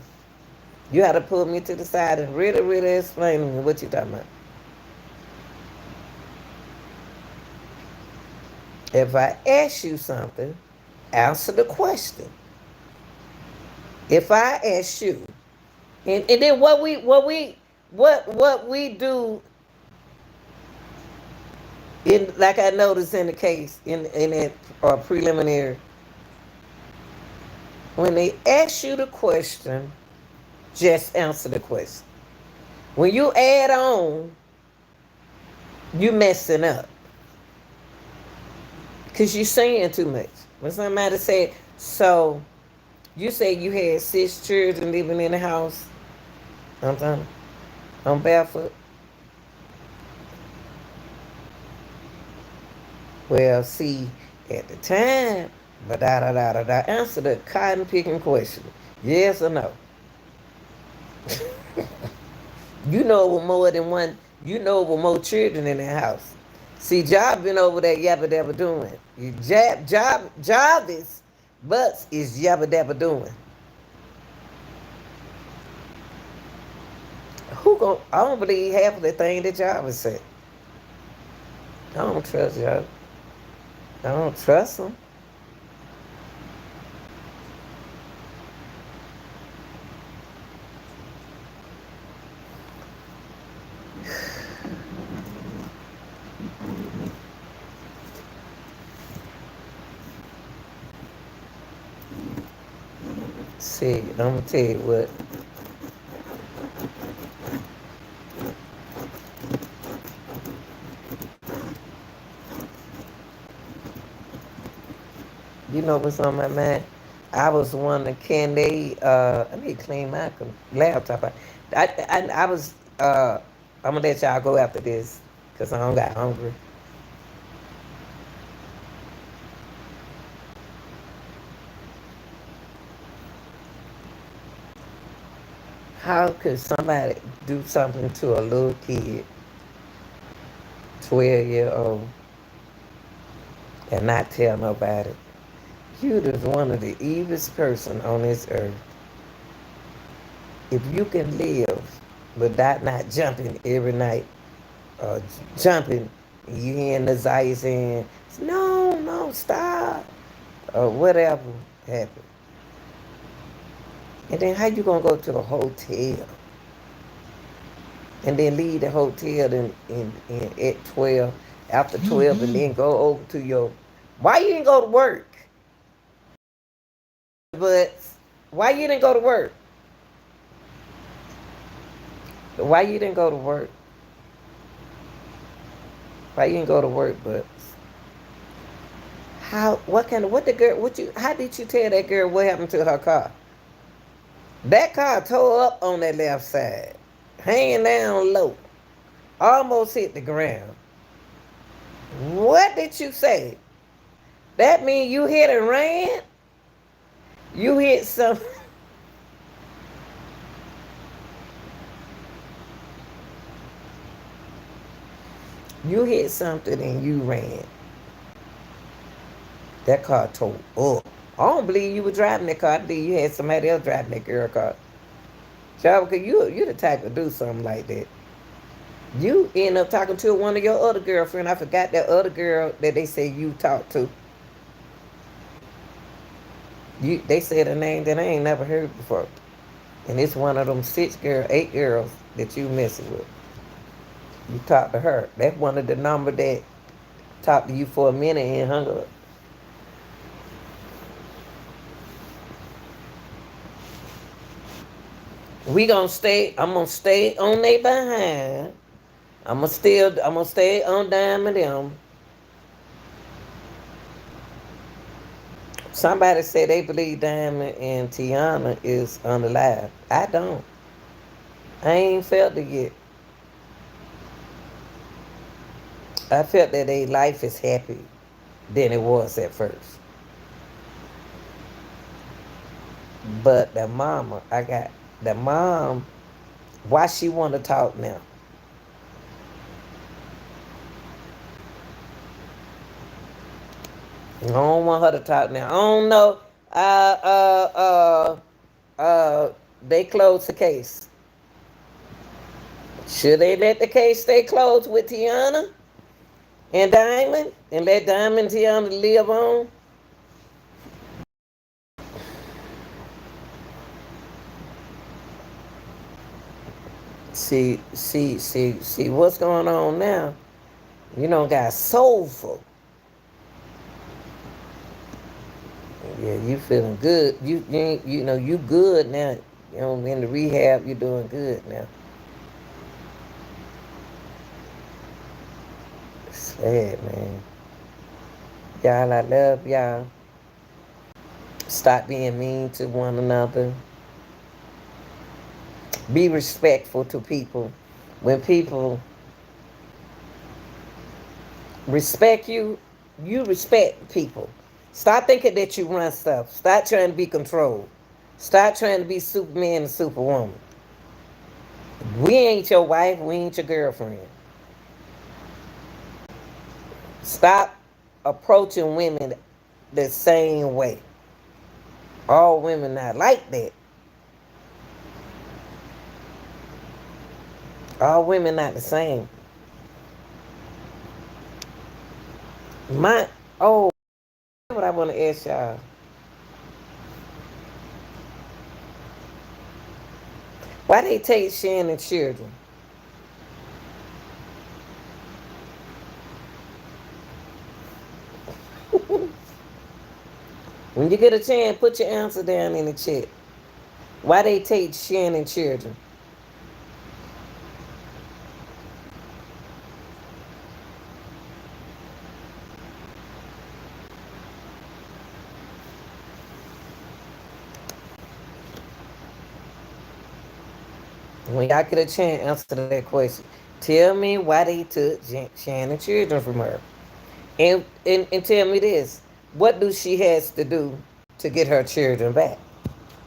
You have to pull me to the side and really, really explain to me what you're talking about. If I ask you something, answer the question. If I ask you, and then what we do in, like I noticed in the case in that preliminary, when they ask you the question, just answer the question. When you add on, you messing up. Because you're saying too much. When somebody said, so you say you had 6 children living in the house on barefoot. Well, see, at the time, but answer the cotton picking question. Yes or no? You know with more than one, you know with more children in the house. See, Job been over there yabba dabba doing. Jarvis Butts is yabba dabba doing. I don't believe half of the thing that Jarvis said. I don't trust y'all. I don't trust them. See, I'm gonna tell you what. You know what's on my mind? I was wondering, can they? I need to clean my laptop. I was. I'm gonna let y'all go after this because I don't got hungry. How could somebody do something to a little kid, 12-year old, and not tell nobody? You is one of the evilest person on this earth. If you can live without not jumping every night, or jumping, and you hearing the Zaya saying, no, no, stop, or whatever happened. And then how you gonna go to the hotel and then leave the hotel in at 12, after 12, and then go over to your, why you didn't go to work? But why you didn't go to work? Why you didn't go to work? Why you didn't go to work? But how? What the girl? What you? How did you tell that girl what happened to her car? That car tore up on that left side, hanging down low, almost hit the ground. What did you say? That mean you hit and ran? You hit some. You hit something and you ran. That car tore up. I don't believe you were driving that car. I believe you had somebody else driving that girl car. Child, because you the type to do something like that. You end up talking to one of your other girlfriends. I forgot that other girl that they say you talked to. They said a name that I ain't never heard before. And it's one of them 8 girls that you messing with. You talked to her. That's one of the number that talked to you for a minute and hung up. I'm gonna stay on they behind. I'm gonna stay on Diamond them. Somebody said they believe Diamond and Tiana is unalive. I don't. I ain't felt it yet. I felt that their life is happy than it was at first. But the mom, why she want to talk now? I don't want her to talk now. I don't know. They closed the case. Should they let the case stay closed with Tiana and Diamond and let Diamond and Tiana live on? See what's going on now? You don't got soulful. Yeah, you feeling good. You know you good now. You know, in the rehab, you doing good now. Sad, man. Y'all, I love y'all. Stop being mean to one another. Be respectful to people. When people respect you, you respect people. Stop thinking that you run stuff. Stop trying to be controlled. Stop trying to be Superman and Superwoman. We ain't your wife. We ain't your girlfriend. Stop approaching women the same way. All women not like that. All women not the same. My oh, what I want to ask y'all. Why they take Shannon children? When you get a chance, put your answer down in the chat. Why they take Shannon children? When y'all get a chance, answer that question. Tell me why they took Shannon children from her. And tell me this. What do she has to do to get her children back?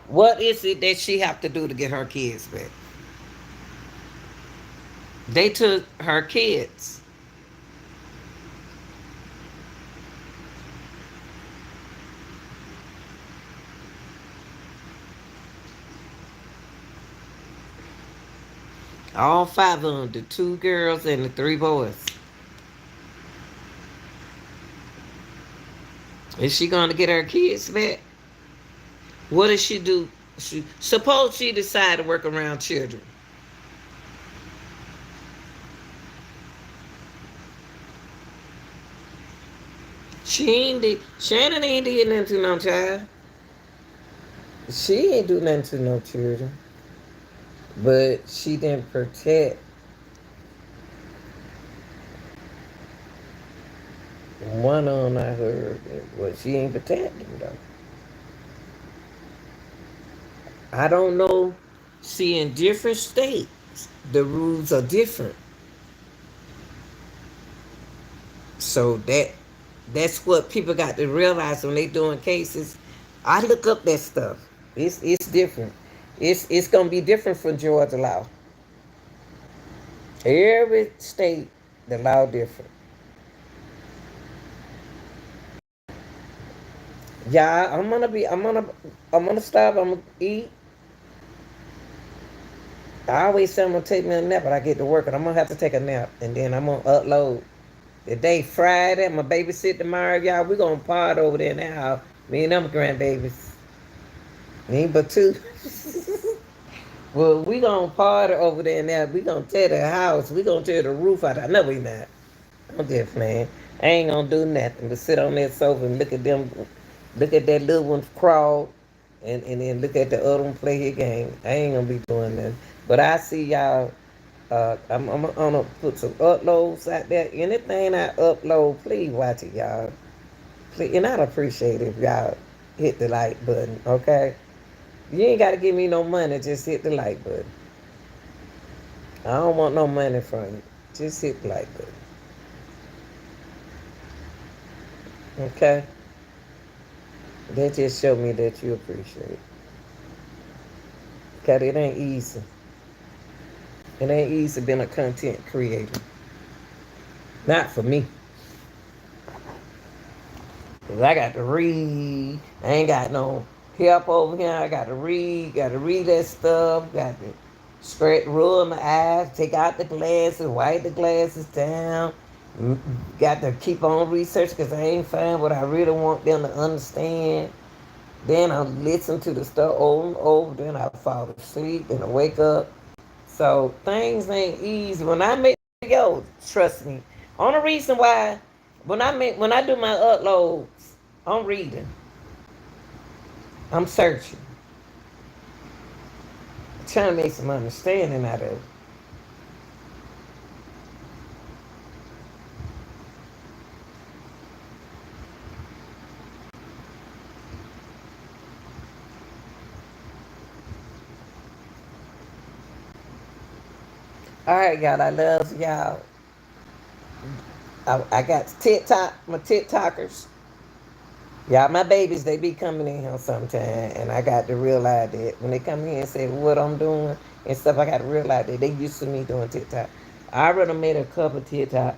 What is it that she have to do to get her kids back? They took her kids. All five of them, the two girls and the three boys. Is she gonna get her kids back? What does she do? Suppose she decide to work around children. Shannon ain't did nothing to no child. She ain't do nothing to no children. But she didn't protect one on I heard. Well, she ain't protecting though. I don't know. See, in different states, the rules are different. So that's what people got to realize when they doing cases. I look up that stuff. It's different. It's gonna be different from Georgia law. Every state, the law different. Yeah, I'm gonna stop. I'm gonna eat. I always say I'm gonna take me a nap, but I get to work and I'm gonna have to take a nap, and then I'm gonna upload. The day Friday, my babysit tomorrow, y'all. We gonna party over there now. Me and them grandbabies. Me but two. Well, we gonna party over there now. We gonna tear the house. We gonna tear the roof out. I know we not. I'm just playing. I ain't gonna do nothing but sit on that sofa and look at them, look at that little one crawl, and then look at the other one play his game. I ain't gonna be doing nothing. But I see y'all. I'm gonna put some uploads out there. Anything I upload, please watch it, y'all. Please, and I'd appreciate it if y'all hit the like button, okay? You ain't gotta give me no money, just hit the like button. I don't want no money from you. Just hit the like button. Okay? That just show me that you appreciate it. Cause it ain't easy. It ain't easy being a content creator. Not for me. Cause I got to read. I ain't got no help over here. I got to read. Got to read that stuff. Got to scratch, rub my eyes, take out the glasses, wipe the glasses down. Got to keep on research because I ain't find what I really want them to understand. Then I listen to the stuff over and over. Then I fall asleep and I wake up. So things ain't easy. When I make videos, trust me. Only reason why when I do my uploads, I'm reading. I'm searching. Trying to make some understanding out of it. All right, y'all. I love y'all. I got TikTok, my TikTokers. Y'all, my babies, they be coming in here sometime, and I got to realize that when they come here and say what I'm doing and stuff, I got to realize that they used to me doing TikTok. I already made a couple TikTok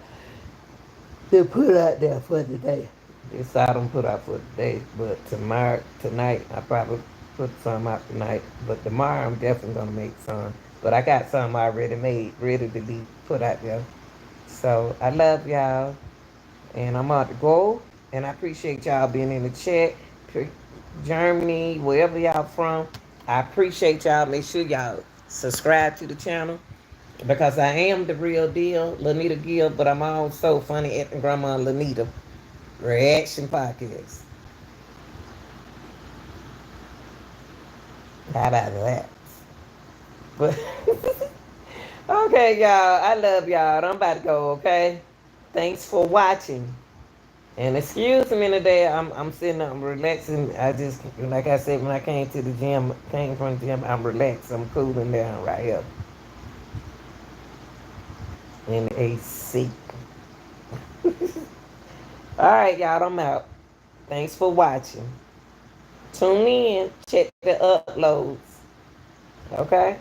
to put out there for today. It's all I'm put out for today, but tonight, I probably put some out tonight. But tomorrow, I'm definitely gonna make some. But I got some already made, ready to be put out there. So I love y'all. And I'm about to go. And I appreciate y'all being in the chat. Germany, wherever y'all from. I appreciate y'all. Make sure y'all subscribe to the channel. Because I am the real deal, Lanita Gill, but I'm also funny at Grandma Lanita. Reaction Podcast. How about that? But okay, y'all. I love y'all. I'm about to go, okay? Thanks for watching. And excuse me today, I'm sitting up relaxing. I just like I said when I came from the gym, I'm relaxed. I'm cooling down right here in the AC. All right, y'all, I'm out. Thanks for watching. Tune in, check the uploads. Okay?